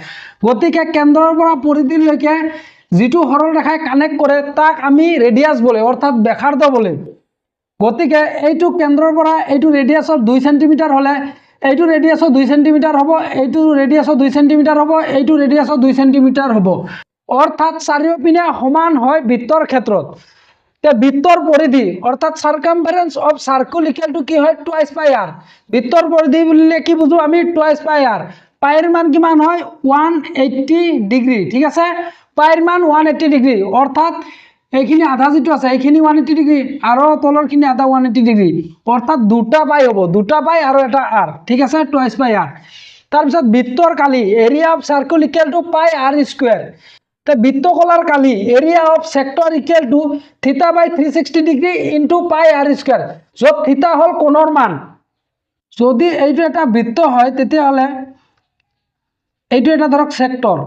গতিকে কেন্দ্ৰৰ পৰা পৰিধিলৈকে যিটো সৰল ৰেখাই কানেক্ট কৰে তাক আমি ৰেডিয়াছ বোলে, অৰ্থাৎ ব্যাসাৰ্ধ বোলে। গতিকে এইটো কেন্দ্ৰৰ পৰা এইটো ৰেডিয়াছৰ 2 চেণ্টিমিটাৰ হ'লে এইটো ৰেডিয়াছৰ 2 চেণ্টিমিটাৰ হ'ব, এইটো ৰেডিয়াছৰ 2 চেণ্টিমিটাৰ হ'ব, এইটো ৰেডিয়াছৰ 2 চেণ্টিমিটাৰ হ'ব। অৰ্থাৎ চাৰিওপিনে সমান হয় বৃত্তৰ ক্ষেত্ৰত। তে বৃত্তৰ পৰিধি অৰ্থাৎ চাৰ্কামফাৰেন্স অফ চাৰ্কুল ইকুৱেল টু কি হয়? Twice pi R. বৃত্তৰ পৰিধি বুলিলে কি বুজো আমি? Twice pi R. পাইৰ মান কিমান হয়? 180 ডিগ্ৰী, ঠিক আছে। পাইৰ মান 180 ডিগ্ৰী, অৰ্থাৎ এইখিনি আধা যিটো আছে এইখিনি 180 ডিগ্ৰী আৰু তলৰখিনি আধা 180 ডিগ্ৰী, অৰ্থাৎ 2টা পাই হ'ব, 2টা পাই আৰু এটা আৰ, ঠিক আছে। Twice pi r. তাৰপিছত বৃত্তৰ কালি area of circle equal to pi r square. তে বৃত্তকলাৰ কালি area of sector equal to θ/360 degree into pi r square, য'ত θ হ'ল কোণৰ মান। যদি এইটো এটা বৃত্ত হয় তেতিয়াহ'লে এইটো এটা ধৰক সেক্টৰ,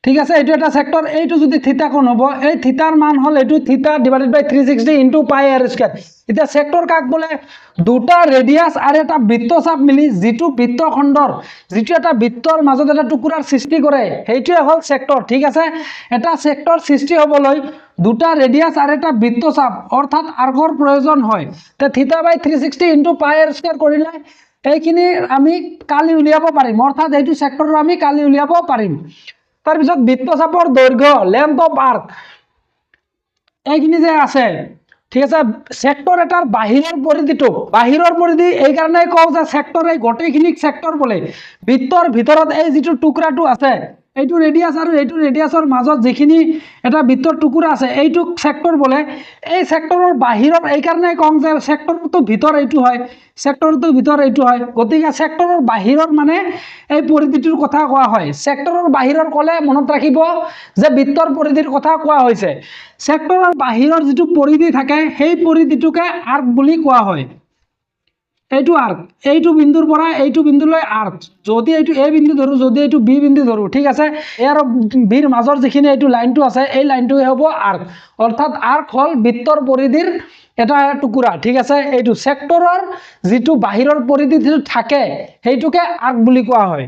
ঠিক আছে। এইটো এটা সেক্টৰ, এইটো যদি থিতা কোণ হ'ব, এই থিতাৰ মান হ'ল এইটো θ/360 ইনটু পাই আৰ স্কুৱেৰ। এতিয়া সেক্টৰ কাক বোলে? 2টা ৰেডিয়াছ আৰু এটা বৃত্তচাপ মিলি যিটো বৃত্তখণ্ডৰ যিটো এটা বৃত্তৰ মাজত এটা টুকুৰাৰ সৃষ্টি কৰে সেইটোৱে হ'ল সেক্টৰ, ঠিক আছে। এটা সেক্টৰ সৃষ্টি হ'বলৈ 2টা ৰেডিয়াছ আৰু এটা বৃত্তচাপ অৰ্থাৎ আৰ্কৰ প্ৰয়োজন হয়। তে θ/360 ইনটু পাই আৰ স্কুৱেৰ কৰিলে এইখিনি আমি কালি উলিয়াব পাৰিম, অৰ্থাৎ এইটো সেক্টৰৰ আমি কালি উলিয়াব পাৰিম। তাৰপিছত বৃত্তচাপৰ দৈৰ্ঘ্য লেন্থ অফ আৰ্ক এইখিনি যে আছে, ঠিক আছে। সেক্টৰ এটাৰ বাহিৰৰ পৰিধি এইকাৰণে কওঁ যে সেক্টৰ এই গোটেইখিনিক সেক্টৰ বোলে। বৃত্তৰ ভিতৰত এই যিটো টুকুৰাটো আছে এইটো ৰেডিয়াছ আৰু এইটো ৰেডিয়াছৰ মাজত যিখিনি এটা বৃত্তৰ টুকুৰা আছে এইটোক সেক্টৰ বোলে। এই সেক্টৰৰ বাহিৰত এইকাৰণে কওঁ যে সেক্টৰটো ভিতৰ এইটো হয়, সেক্টৰটো ভিতৰ এইটো হয়। গতিকে সেক্টৰৰ বাহিৰৰ মানে এই পৰিধিটোৰ কথা কোৱা হয়। সেক্টৰৰ বাহিৰৰ ক'লে মনত ৰাখিব যে বৃত্তৰ পৰিধিৰ কথা কোৱা হৈছে। সেক্টৰৰ বাহিৰৰ যিটো পৰিধি থাকে সেই পৰিধিটোকে আৰ্ক বুলি কোৱা হয়। এইটো আৰ্ক, এইটো বিন্দুৰ পৰা এইটো বিন্দুলৈ আৰ্ক। যদি এইটো এ বিন্দু ধৰো, যদি এইটো বি বিন্দু ধৰো, ঠিক আছে। এ আৰু বিৰ মাজৰ যিখিনি এইটো লাইনটো আছে এই লাইনটোৱে হ'ব আৰ্ক। অৰ্থাৎ আৰ্ক হ'ল বৃত্তৰ পৰিধিৰ এটা টুকুৰা, ঠিক আছে। এইটো সেক্টৰৰ যিটো বাহিৰৰ পৰিধি যিটো থাকে সেইটোকে আৰ্ক বুলি কোৱা হয়।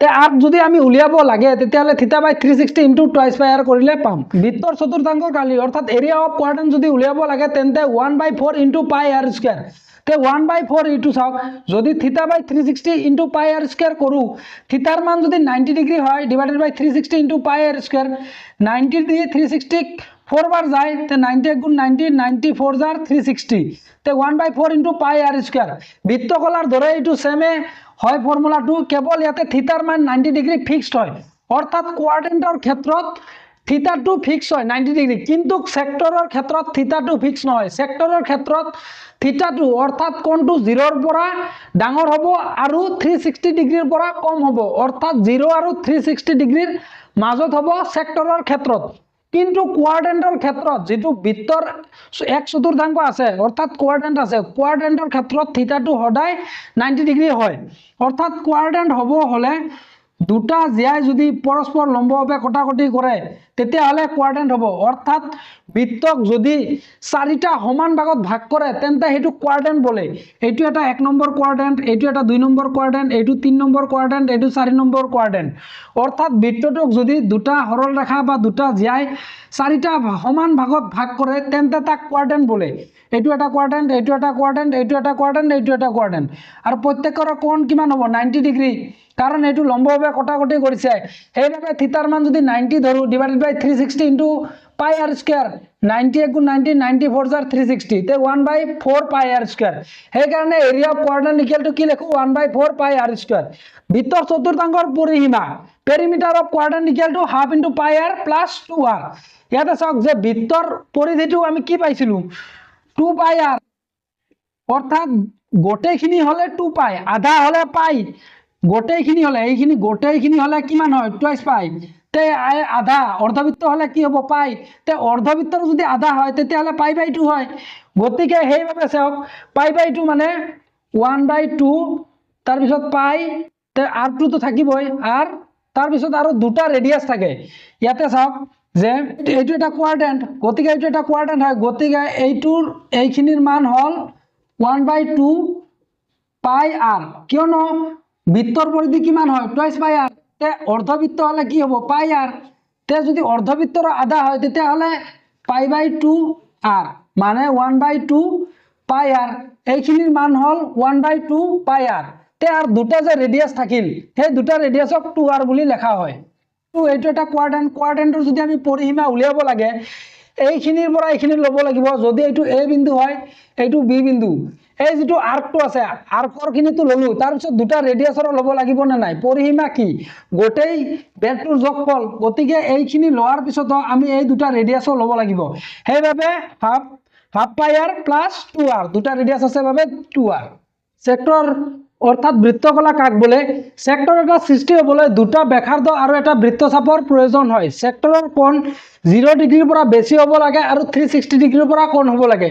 তে আৰ্ক যদি আমি উলিয়াব লাগে তেতিয়াহ'লে θ/360 ইনটু টুৱাইচ পাই আৰ কৰিলে পাম। বৃত্তৰ চতুৰ্থাংশৰ কালি অৰ্থাৎ এৰিয়া অফ কোৱাড্ৰেন্ট যদি উলিয়াব লাগে তেন্তে 1/4 ইনটু পাই আৰ স্কুৱেৰ। তে 1/4 এইটো চাওক, যদি θ/360 ইনটু পাই আৰ স্কুৱেৰ কৰোঁ, থিতাৰ মান যদি 90 ডিগ্ৰী হয় ডিভাইডেড বাই 360 ইনটু পাই আৰ স্কুৱেৰ, 90 দি 360 4 बार जाए तो 90 गुण 90 90 4 जार 360 तो 1/4 इंटू पाई आर स्क्वायर বৃত্তকলার ধরে এইটো সেমে হয় ফর্মুলাটো কেবল ইয়াতে থিটার মান 90 ডিগ্রি ফিক্সড হয় অর্থাৎ কোয়াড্ৰেন্টৰ ক্ষেত্ৰত থিটাটো ফিক্স হয় 90 ডিগ্ৰি কিন্তু সেক্টৰৰ ক্ষেত্ৰত থিটাটো ফিক্স নহয় সেক্টৰৰ ক্ষেত্ৰত থিটাটো অৰ্থাৎ কোণটো 0 ৰ পৰা ডাঙৰ হ'ব আৰু 360 ডিগ্ৰীৰ পৰা কম হ'ব অৰ্থাৎ 0 আৰু 360 ডিগ্ৰীৰ মাজত হ'ব সেক্টৰৰ ক্ষেত্ৰত কিন্তু কোয়াড্ৰেন্টৰ ক্ষেত্ৰত যেটো বৃত্তৰ এক চতুৰ্থাংশ আছে অৰ্থাৎ কোয়াড্ৰেন্ট আছে কোয়াড্ৰেন্টৰ ক্ষেত্ৰত থিটাটো সদায় 90 ডিগ্ৰী হয় অৰ্থাৎ কোয়াড্ৰেন্ট হ'ব হলে দুটা জিয়াই যদি পৰস্পৰ লম্বভাৱে কটাকটি কৰে তেতিয়া হলে কোয়াড্ৰেন্ট হ'ব অৰ্থাৎ বৃত্তক যদি চাৰিটা সমান ভাগত ভাগ কৰে তেন্তে হেতু কোয়াড্ৰেন্ট বলে এইটো এটা 1 নম্বৰ কোয়াড্ৰেন্ট এইটো এটা 2 নম্বৰ কোয়াড্ৰেন্ট এইটো 3 নম্বৰ কোয়াড্ৰেন্ট এইটো 4 নম্বৰ কোয়াড্ৰেন্ট অৰ্থাৎ বৃত্তটোক যদি দুটা সৰল ৰেখা বা দুটা জিয়াই চাৰিটা সমান ভাগত ভাগ কৰে তেন্তে তাক কোয়াড্ৰেন্ট বলে এইটো এটা কোয়াড্ৰেন্ট এইটো এটা কোয়াড্ৰেন্ট এইটো এটা কোয়াড্ৰেন্ট এইটো এটা কোয়াড্ৰেন্ট আৰু প্ৰত্যেকৰ কোণ কিমান হ'ব 90 ডিগ্ৰী कारण ये लम्बभावे कटाकटी कर थीटार मान जो 90 धरो divided by 360 into pi r square 90 एक 90 90 4 जार 360 ते 1/4 पाई आर स्क्वायर हे कारणे area of coordinate equal to कि लिखो 1/4 पाई आर स्क्वायर ভিতর চতুৰ্থাংশৰ পৰিসীমা perimeter of coordinate equal to half into pi r plus 2r ইয়াতে চাওক যে ভিতর পৰিধিটো আমি কি পাইছিলো 2 পাই r অর্থাৎ গোটেইখিনি হলে 2 পাই আধা হলে পাই গোটেইখিনি হলে এইখিনি গোটেইখিনি হলে কিমান হয় টুৱাইস পাই তে আধা অৰ্ধবৃত্ত হলে কি হ'ব পাই তে অৰ্ধবৃত্তৰ যদি আধা হয় তেতিয়া হলে পাই/2 হয় গতিকে হেইভাবে চাওক পাই/2 মানে 1/2 তাৰ পিছত পাই তে r2 তো থাকিবই আৰ তাৰ পিছত আৰু দুটা ৰেডিয়াস থাকে ইয়াতে চাওক যে এইটো এটা কোয়াড্ৰেন্ট গতিকে এইটো এটা কোয়াড্ৰেন্ট হয় গতিকে এইটোৰ এইখিনিৰ মান হল 1/2 পাই r কিয়নো বৃত্তৰ পৰিধি কিমান হয় টুৱাইস পাই r তে অৰ্ধবৃত্ত হলে কি হ'ব পাই r তে যদি অৰ্ধবৃত্তৰ আধা হয় তেতিয়া হলে পাই/2 r মানে 1/2 পাই r এইখিনিৰ মান হল 1/2 পাই r তে আৰ দুটা যে ৰেডিয়াস থাকিল সেই দুটা ৰেডিয়াসক 2r বুলি লেখা হয় তো এইটো এটা কোয়াড্ৰেন্ট কোয়াড্ৰেন্টৰ যদি আমি পৰিসীমা উলিয়াব লাগে এইখিনিৰ পৰা এইখিনি লব লাগিব যদি এইটো a বিন্দু হয় এইটো b বিন্দু এই যেটো আর্কটো আছে আৰ্কৰ খিনিটো ললো তাৰ পিছত দুটা ৰেডিয়াসৰ লব লাগিব না নাই পৰিসীমা কি গোটেই বেলটোৰ যোগফল গতিকে এইখিনি লোৱাৰ পিছত আমি এই দুটা ৰেডিয়াসৰ লব লাগিব সেইভাবে হাফ পাই r প্লাস 2r দুটা ৰেডিয়াস আছে বাবে 2r সেক্টৰ অৰ্থাৎ বৃত্তকলা কাক বলে সেক্টৰ এটা সৃষ্টি হবলৈ দুটা ব্যাসাৰ্ধ আৰু এটা বৃত্তচাপৰ প্ৰয়োজন হয় সেক্টৰৰ কোণ 0 ডিগ্ৰীৰ পৰা বেছি হ'ব লাগে আৰু 360 ডিগ্ৰীৰ পৰা কোণ হ'ব লাগে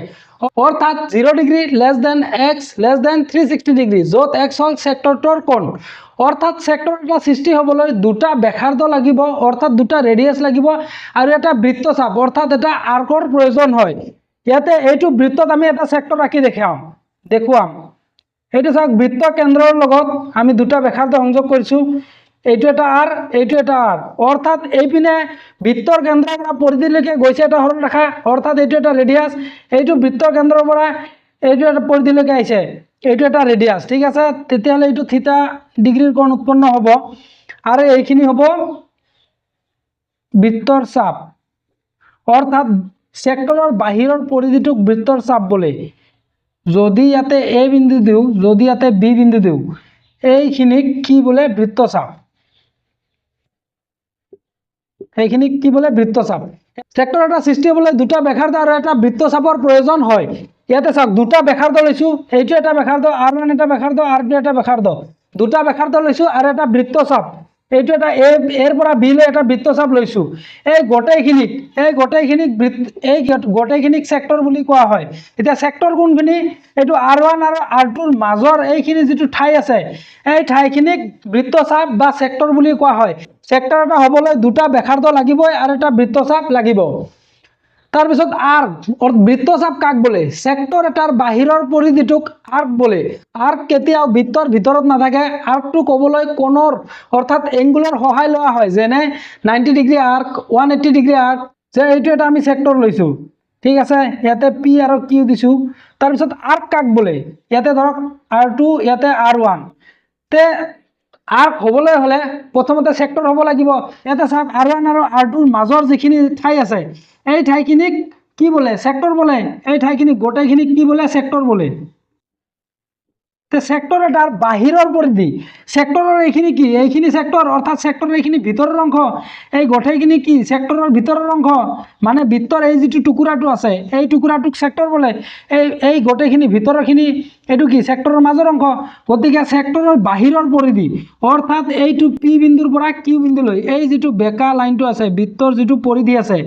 অৰ্থাৎ 0 degree less than x less than 360 degree যত x হল সেক্টৰটোৰ কোণ অৰ্থাৎ সেক্টৰ এটা সৃষ্টি হবলৈ দুটা ব্যাসাৰ্ধ লাগিব অৰ্থাৎ দুটা ৰেডিয়াস লাগিব আৰু এটা বৃত্তচাপ অৰ্থাৎ এটা আৰ্কৰ প্ৰয়োজন হয় ইয়াতে এইটো বৃত্তত আমি এটা সেক্টৰ ৰাখি দেখুৱাম এইটো চাওক বৃত্ত কেন্দ্ৰৰ লগত আমি দুটা ব্যাসাৰ্ধ সংযোগ কৰিছো এইটো এটা r এইটো এটা r অৰ্থাৎ এইপিনে বৃত্তৰ কেন্দ্ৰৰ পৰা পৰিধিলৈকে গৈছে এটা সৰল ৰেখা অৰ্থাৎ এইটো এটা ৰেডিয়াস এইটো বৃত্তৰ কেন্দ্ৰৰ পৰা এইটো এটা পৰিধিলৈকে আহিছে এইটো এটা ৰেডিয়াস ঠিক আছে তেতিয়া হলে এইটো থিটা ডিগ্ৰীৰ কোণ উৎপন্ন হ'ব আৰু এইখিনি হ'ব বৃত্তৰ চাপ অৰ্থাৎ সেক্টৰৰ বাহিৰৰ পৰিধিটোক বৃত্তৰ চাপ বোলে যদি ইয়াতে a বিন্দু দিও যদি ইয়াতে b বিন্দু দিও এইখিনিক কি বলে বৃত্তচাপ এইখিনিক কি বলে বৃত্তচাপ সেক্টৰ এটা সৃষ্টি হবলৈ দুটা ব্যাসাৰ্ধ আৰু এটা বৃত্তচাপৰ প্ৰয়োজন হয় ইয়াতে চাওক দুটা ব্যাসাৰ্ধ লৈছো এইটো এটা ব্যাসাৰ্ধ r1 এটা ব্যাসাৰ্ধ r2 এটা ব্যাসাৰ্ধ দুটা ব্যাসাৰ্ধ লৈছো আৰু এটা বৃত্তচাপ এইটো এটা এৰ পৰা b লৈ এটা বৃত্তচাপ লৈছো এই গোটেইখিনিক সেক্টৰ বুলি কোৱা হয় এতিয়া সেক্টৰ কোনখিনি এইটো r1 আৰু r2 ৰ মাজৰ এইখিনি যেটো ঠাই আছে এই ঠাইখিনিক বৃত্তচাপ বা সেক্টৰ বুলি কোৱা হয় সেক্টৰ এটা হ'বলৈ দুটা ব্যাসাৰ্ধ লাগিবই আৰু এটা বৃত্তচাপ লাগিব তাৰ পিছত আৰ্ক বৃত্তচাপ কাক বলে সেক্টৰ এটাৰ বাহিৰৰ পৰিধিটোক আৰ্ক বলে আৰ্ক কেতিয়াও বৃত্তৰ ভিতৰত নাথাকে আৰ্কটো কবলৈ কোণৰ অৰ্থাৎ এঙ্গুলাৰ সহায় লোৱা হয় যেনে 90 ডিগ্ৰী আৰ্ক 180 ডিগ্ৰী আৰ্ক যে এইটো এটা আমি সেক্টৰ লৈছো ঠিক আছে ইয়াতে p আৰু q দিছো তাৰ পিছত আৰ্ক কাক বলে ইয়াতে ধৰক r2 ইয়াতে r1 তে আৰ্ক হ'বলৈ হ'লে প্ৰথমতে চেক্টৰ হ'ব লাগিব। ইয়াতে চাওক R1 আৰু R2ৰ মাজৰ যিখিনি ঠাই আছে এই ঠাইখিনিক কি বোলে? চেক্টৰ বোলে। এই ঠাইখিনিক গোটেইখিনিক কি বোলে? চেক্টৰ বোলে। সেক্টৰ এটাৰ বাহিৰৰ পৰিধি, সেক্টৰৰ এইখিনি কি? এইখিনি সেক্টৰ, অৰ্থাৎ সেক্টৰৰ এইখিনি ভিতৰৰ অংশ, এই গোটেইখিনি কি? সেক্টৰৰ ভিতৰৰ অংশ, মানে বৃত্তৰ এই যিটো টুকুৰাটো আছে এই টুকুৰাটোক সেক্টৰ বোলে। এই গোটেইখিনি ভিতৰৰখিনি এইটো কি? সেক্টৰৰ মাজৰ অংশ। গতিকে সেক্টৰৰ বাহিৰৰ পৰিধি, অৰ্থাৎ এইটো পি বিন্দুৰ পৰা কিউ বিন্দুলৈ এই যিটো বেকা লাইনটো আছে, বৃত্তৰ যিটো পৰিধি আছে,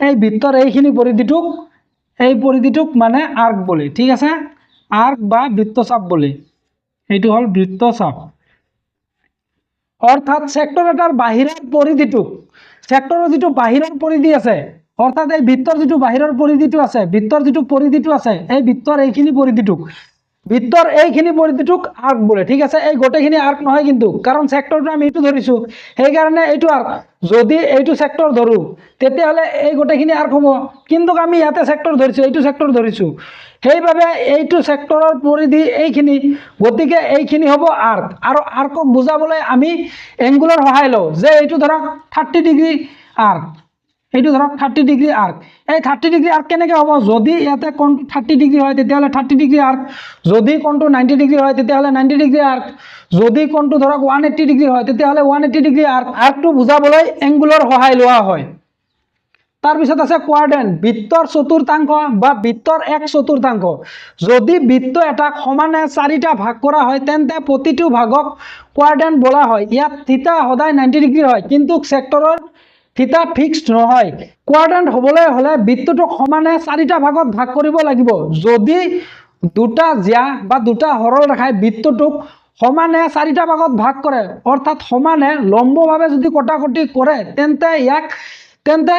এই বৃত্তৰ এইখিনি পৰিধিটোক মানে আৰ্ক বোলে। ঠিক আছে, আৰ্ক বা বৃত্তচাপ বলে। এইটো হল বৃত্তচাপ। অৰ্থাৎ সেক্টৰ এটাৰ বাহিৰেৰ পৰিধিটোক, সেক্টৰেৰ যেটো বাহিৰেৰ পৰিধি আছে, অৰ্থাৎ এই বৃত্তৰ যেটো বাহিৰেৰ পৰিধিটো আছে, বৃত্তৰ যেটো পৰিধিটো আছে, এই বৃত্তৰ এইখিনি পৰিধিটোক, বৃত্তৰ এইখিনি পৰিধিটোক আৰ্ক বলে। ঠিক আছে, এই গোটেইখিনি আৰ্ক নহয় কিন্তু, কাৰণ সেক্টৰটো আমি এইটো ধৰিছো, সেইকাৰণে এইটো আৰ্ক। যদি এইটো সেক্টৰ ধৰো তেতিয়াহলে এই গোটেইখিনি আৰ্ক হ'ব, কিন্তু আমি ইয়াতে সেক্টৰ ধৰিছো, এইটো সেক্টৰ ধৰিছো, সেইভাবে এইটো সেক্টৰৰ পৰিধি এইখিনি, গতিকে এইখিনি হ'ব আৰ্ক। আৰু আৰ্কক বুজাবলৈ আমি এংগুলৰ সহায় লওঁ, যে এইটো ধৰক 30 ডিগ্ৰী আৰ্ক, এইটো ধৰক 30 ডিগ্ৰী আৰ্ক। এই 30 ডিগ্ৰী আৰ্ক কেনেকৈ হ'ব? যদি ইয়াতে কোণটো 30 ডিগ্ৰী হয় তেতিয়াহ'লে 30 ডিগ্ৰী আৰ্ক, যদি কোণটো 90 ডিগ্ৰী হয় তেতিয়াহ'লে 90 ডিগ্ৰী আৰ্ক, যদি কোণটো ধৰক 180 ডিগ্ৰী হয় তেতিয়াহ'লে 180 ডিগ্ৰী আৰ্ক। আৰ্কটো বুজাবলৈ এংগুলৰ সহায় লোৱা হয়। তাৰপিছত আছে কোৱাড্ৰেন্ট, বৃত্তৰ চতুৰ্থাংশ বা বৃত্তৰ এক চতুৰ্থাংশ। যদি বৃত্ত এটাক সমানে 4টা ভাগ কৰা হয় তেন্তে প্ৰতিটো ভাগক কোৱাড্ৰেন্ট বোলা হয়। ইয়াত থিতা সদায় 90 ডিগ্ৰী হয়, কিন্তু সেক্টৰৰ থিতা ফিক্সড নহয়। কোৱাড্ৰেন্ট হ'বলৈ হ'লে বৃত্তটোক সমানে 4টা ভাগত ভাগ কৰিব লাগিব। যদি দুটা জিয়া বা দুটা সৰল ৰেখাই বৃত্তটোক সমানে 4টা ভাগত ভাগ কৰে, অৰ্থাৎ সমানে লম্বভাৱে যদি কটাকটি কৰে, তেন্তে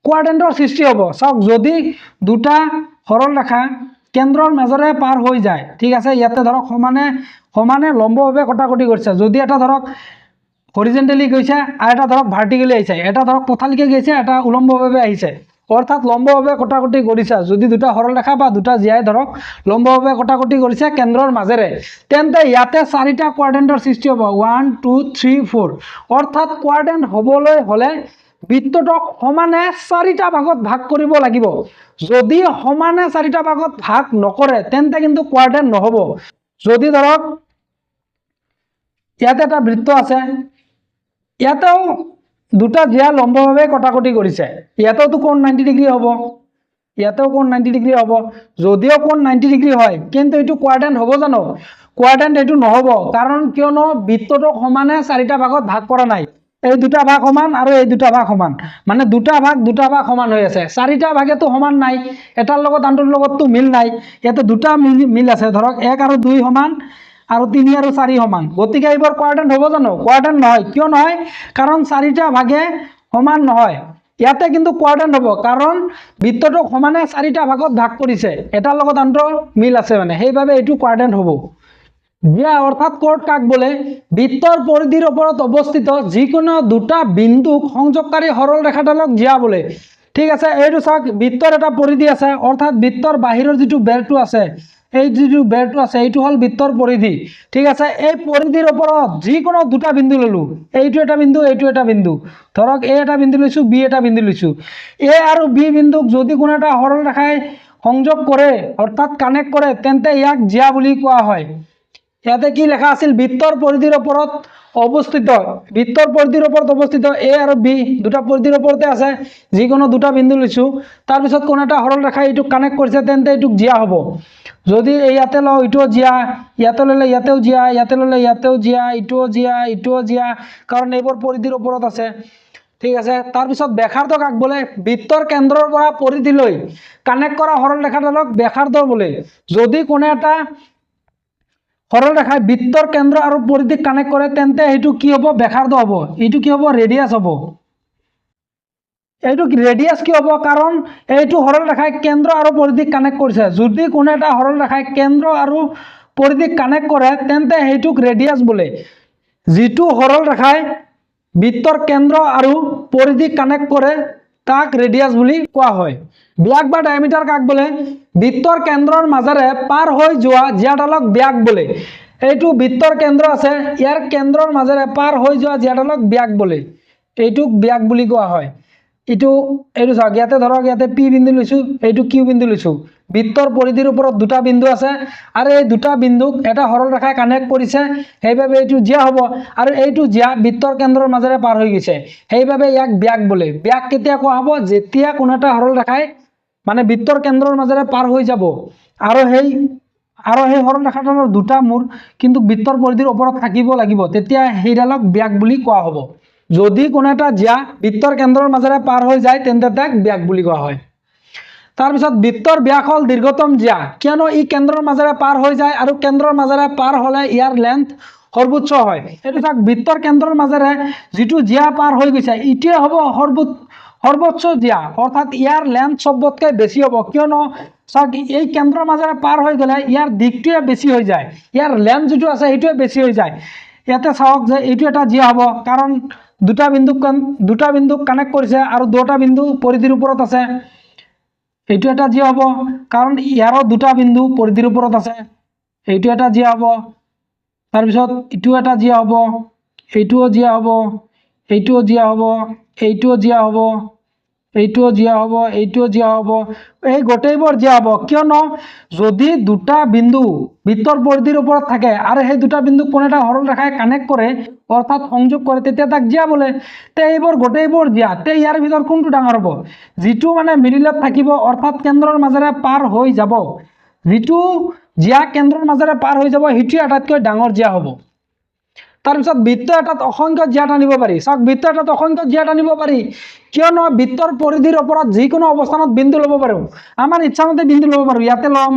কোৱাড্ৰেন্টৰ সৃষ্টি হ'ব। চাওক, যদি দুটা সৰল ৰেখা কেন্দ্ৰৰ মাজেৰে পাৰ হৈ যায়, ঠিক আছে, ইয়াতে ধৰক সমানে লম্বভাৱে কটাকটি কৰিছে, যদি এটা ধৰক হৰিজেন্টেলি গৈছে আৰু এটা ধৰক ভাৰ্টিকেলি আহিছে, এটা ধৰক পথালিকে গৈছে, এটা উলম্বভাৱে আহিছে, অৰ্থাৎ লম্বভাৱে কটাকটি কৰিছে। যদি দুটা সৰল ৰেখা বা দুটা জিয়াই ধৰক লম্বভাৱে কটাকটি কৰিছে কেন্দ্ৰৰ মাজেৰে, তেন্তে ইয়াতে 4টা কোৱাড্ৰেন্টৰ সৃষ্টি হ'ব, 1 2 3 4। অৰ্থাৎ কোৱাড্ৰেন্ট হ'বলৈ হ'লে বৃত্তটোক সমানে 4টা ভাগত ভাগ কৰিব লাগিব। যদি সমানে 4টা ভাগত ভাগ নকৰে তেন্তে কিন্তু কোৱাড্ৰেন্ট নহ'ব। যদি ধৰক ইয়াতে এটা বৃত্ত আছে, ইয়াতেও দুটা জিয়া লম্বভাৱে কটাকটি কৰিছে, ইয়াতেওতো কোণ 90 ডিগ্ৰী হ'ব, ইয়াতেও কোণ 90 ডিগ্ৰী হ'ব। যদিও কোণ 90 ডিগ্ৰী হয়, কিন্তু এইটো কোৱাড্ৰেন্ট হ'ব জানো? কোৱাড্ৰেন্ট এইটো নহ'ব, কাৰণ কিয়নো বৃত্তটোক সমানে 4টা ভাগত ভাগ কৰা নাই। এই দুটা ভাগ সমান আৰু এই দুটা ভাগ সমান, মানে দুটা ভাগ সমান হৈ আছে। 4টা ভাগেতো সমান নাই, এটাৰ লগত আনটোৰ লগততো মিল নাই, ইয়াতে দুটা মিল আছে, ধৰক 1 আৰু 2 সমান আৰু 3 আৰু 4 সমান। গতিকে এইবোৰ কোৱাড্ৰেন্ট হ'ব জানো? কোৱাড্ৰেন্ট নহয়। কিয় নহয়? কাৰণ 4টা ভাগে সমান নহয়। ইয়াতে কিন্তু কোৱাড্ৰেন্ট হ'ব, কাৰণ বৃত্তটোক সমানে 4টা ভাগত ভাগ কৰিছে, এটাৰ লগত আনটোৰ মিল আছে, মানে সেইভাবে এইটো কোৱাড্ৰেন্ট হ'ব। জিয়া অৰ্থাৎ কোড কাক বলে? বৃত্তৰ পৰিধিৰ ওপৰত অৱস্থিত যিকোনো দুটা বিন্দুক সংযোগকাৰী সৰল ৰেখাডালক জিয়া বলে। ঠিক আছে, এইটো চাওক, বৃত্তৰ এটা পৰিধি আছে, অৰ্থাৎ বৃত্তৰ বাহিৰৰ যিটো বেৰটো আছে, এই যিটো বেৰটো আছে এইটো হ'ল বৃত্তৰ পৰিধি। ঠিক আছে, এই পৰিধিৰ ওপৰত যিকোনো দুটা বিন্দু ললো, এইটো এটা বিন্দু, এইটো এটা বিন্দু, ধৰক এ এটা বিন্দু লৈছো, বি এটা বিন্দু লৈছো। এ আৰু বি বিন্দুক যদি কোনো এটা সৰল ৰেখাই সংযোগ কৰে, অৰ্থাৎ কানেক্ট কৰে, তেন্তে ইয়াক জিয়া বুলি কোৱা হয়। ইয়াতে কি লেখা আছিল? বৃত্তৰ পৰিধিৰ ওপৰত অৱস্থিত, বৃত্তৰ পৰিধিৰ ওপৰত অৱস্থিত এ আৰু বি দুটা পৰিধিৰ ওপৰতে আছে, যিকোনো দুটা বিন্দু লৈছো, তাৰপিছত কোনো এটা সৰল ৰেখাই এইটোক কানেক্ট কৰিছে, তেন্তে এইটোক জিয়া হ'ব। যদি ইয়াতে লওঁ, এইটোও জিয়া, ইয়াতে ল'লে ইয়াতেও জিয়া, ইয়াতে ল'লে ইয়াতেও জিয়া, ইটোও জিয়া, ইটোও জিয়া, কাৰণ এইবোৰ পৰিধিৰ ওপৰত আছে। ঠিক আছে, তাৰপিছত ব্যাসাৰ্ধ কাক বোলে? বৃত্তৰ কেন্দ্ৰৰ পৰা পৰিধিলৈ কানেক্ট কৰা সৰল ৰেখাডালক ব্যাসাৰ্ধ বোলে। যদি কোনো এটা সৰল ৰেখাই বৃত্তৰ কেন্দ্ৰ আৰু পৰিধিক কানেক্ট কৰে, তেন্তে এইটো কি হ'ব? ব্যাসাৰ্ধ হ'ব। এইটো কি হ'ব? ৰেডিয়াছ হ'ব। এইটো ৰেডিয়াছ কি হ'ব? কাৰণ এইটো সৰল ৰেখাই কেন্দ্ৰ আৰু পৰিধিক কানেক্ট কৰিছে। যদি কোনো এটা সৰল ৰেখাই কেন্দ্ৰ আৰু পৰিধিক কানেক্ট কৰে, তেন্তে সেইটোক ৰেডিয়াছ বোলে। যিটো সৰল ৰেখাই বৃত্তৰ কেন্দ্ৰ আৰু পৰিধিক কানেক্ট কৰে তাক ৰেডিয়াছ বুলি কোৱা হয়। ব্যাস বা ডায়ামিটাৰ কাক বোলে? বৃত্তৰ কেন্দ্ৰৰ মাজেৰে পাৰ হৈ যোৱা জিয়াডালক ব্যাস বোলে। এইটো বৃত্তৰ কেন্দ্ৰ আছে, ইয়াৰ কেন্দ্ৰৰ মাজেৰে পাৰ হৈ যোৱা জিয়াডালক ব্যাস বোলে, এইটোক ব্যাস বুলি কোৱা হয়। এইটো চাওক, ইয়াতে ধৰক ইয়াতে পি বিন্দু লৈছোঁ, এইটো কিউ বিন্দু লৈছোঁ। বৃত্তৰ পৰিধিৰ ওপৰত দুটা বিন্দু আছে আৰু এই দুটা বিন্দুক এটা সৰল ৰেখাই কানেক্ট কৰিছে, সেইবাবে এইটো জিয়া হ'ব। আৰু এইটো জিয়া বৃত্তৰ কেন্দ্ৰৰ মাজেৰে পাৰ হৈ গৈছে, সেইবাবে ইয়াক ব্যাস বোলে। ব্যাস কেতিয়া কোৱা হ'ব? যেতিয়া কোনো এটা সৰল ৰেখাই মানে বৃত্তৰ কেন্দ্ৰৰ মাজেৰে পাৰ হৈ যাব আৰু সেই সৰল ৰেখাডালৰ দুটা মূৰ কিন্তু বৃত্তৰ পৰিধিৰ ওপৰত থাকিব লাগিব, তেতিয়া সেইডালক ব্যাস বুলি কোৱা হ'ব। যদি কোনো এটা জিয়া বৃত্তৰ কেন্দ্ৰৰ মাজেৰে পাৰ হৈ যায় তেন্তে তাক ব্যাস বুলি কোৱা হয়। তাৰপিছত বৃত্তৰ ব্যাস হ'ল দীৰ্ঘতম জিয়া, কিয়নো ই কেন্দ্ৰৰ মাজেৰে পাৰ হৈ যায় আৰু কেন্দ্ৰৰ মাজেৰে পাৰ হ'লে ইয়াৰ লেন্থ সৰ্বোচ্চ হয়। এইটো চাওক, বৃত্তৰ কেন্দ্ৰৰ মাজেৰে যিটো জিয়া পাৰ হৈ গৈছে ইটোৱে হ'ব সৰ্বোচ্চ জিয়া, অৰ্থাৎ ইয়াৰ লেন্থ চবতকৈ বেছি হ'ব, কিয়নো চাওক এই কেন্দ্ৰৰ মাজেৰে পাৰ হৈ গ'লে ইয়াৰ দিশটোৱে বেছি হৈ যায়, ইয়াৰ লেন্থ যিটো আছে সেইটোৱে বেছি হৈ যায়। ইয়াতে চাওক যে এইটো এটা জিয়া হ'ব, কাৰণ দুটা বিন্দুক কানেক্ট কৰিছে আৰু দুটা বিন্দু পৰিধিৰ ওপৰত আছে। এইটো এটা জিয়া হ'ব, কাৰণ ইয়াৰো দুটা বিন্দু পৰিধিৰ ওপৰত আছে, এইটো এটা জিয়া হ'ব। তাৰপিছত ইটো এটা জিয়া হ'ব, এইটোও জিয়া হ'ব, এইটোও জিয়া হ'ব, এইটোও জিয়া হ'ব, এইটোও জিয়া হ'ব, এইটোও জিয়া হ'ব, এই গোটেইবোৰ জিয়া হ'ব। কিয়নো যদি দুটা বিন্দু বৃত্তৰ পৰিধিৰ ওপৰত থাকে আৰু সেই দুটা বিন্দুক কোনো এটা সৰল ৰেখাই কানেক্ট কৰে অৰ্থাৎ সংযোগ কৰে, তেতিয়া তাক জিয়া বোলে। তে এইবোৰ গোটেইবোৰ জিয়া, তে ইয়াৰ ভিতৰত কোনটো ডাঙৰ হ'ব? যিটো মানে মিডিলত থাকিব অৰ্থাৎ কেন্দ্ৰৰ মাজেৰে পাৰ হৈ যাব, যিটো জিয়া কেন্দ্ৰৰ মাজেৰে পাৰ হৈ যাব সেইটোৱে আটাইতকৈ ডাঙৰ জিয়া হ'ব। তাৰপিছত বৃত্ত এটাত অসংখ্য জিয়া টানিব পাৰি। চাওক, বৃত্ত এটাত অসংখ্য জিয়া টানিব পাৰি, কিয়নো বৃত্তৰ পৰিধিৰ ওপৰত যিকোনো অৱস্থানত বিন্দু ল'ব পাৰোঁ, আমাৰ ইচ্ছামতে বিন্দু ল'ব পাৰোঁ। ইয়াতে ল'ম,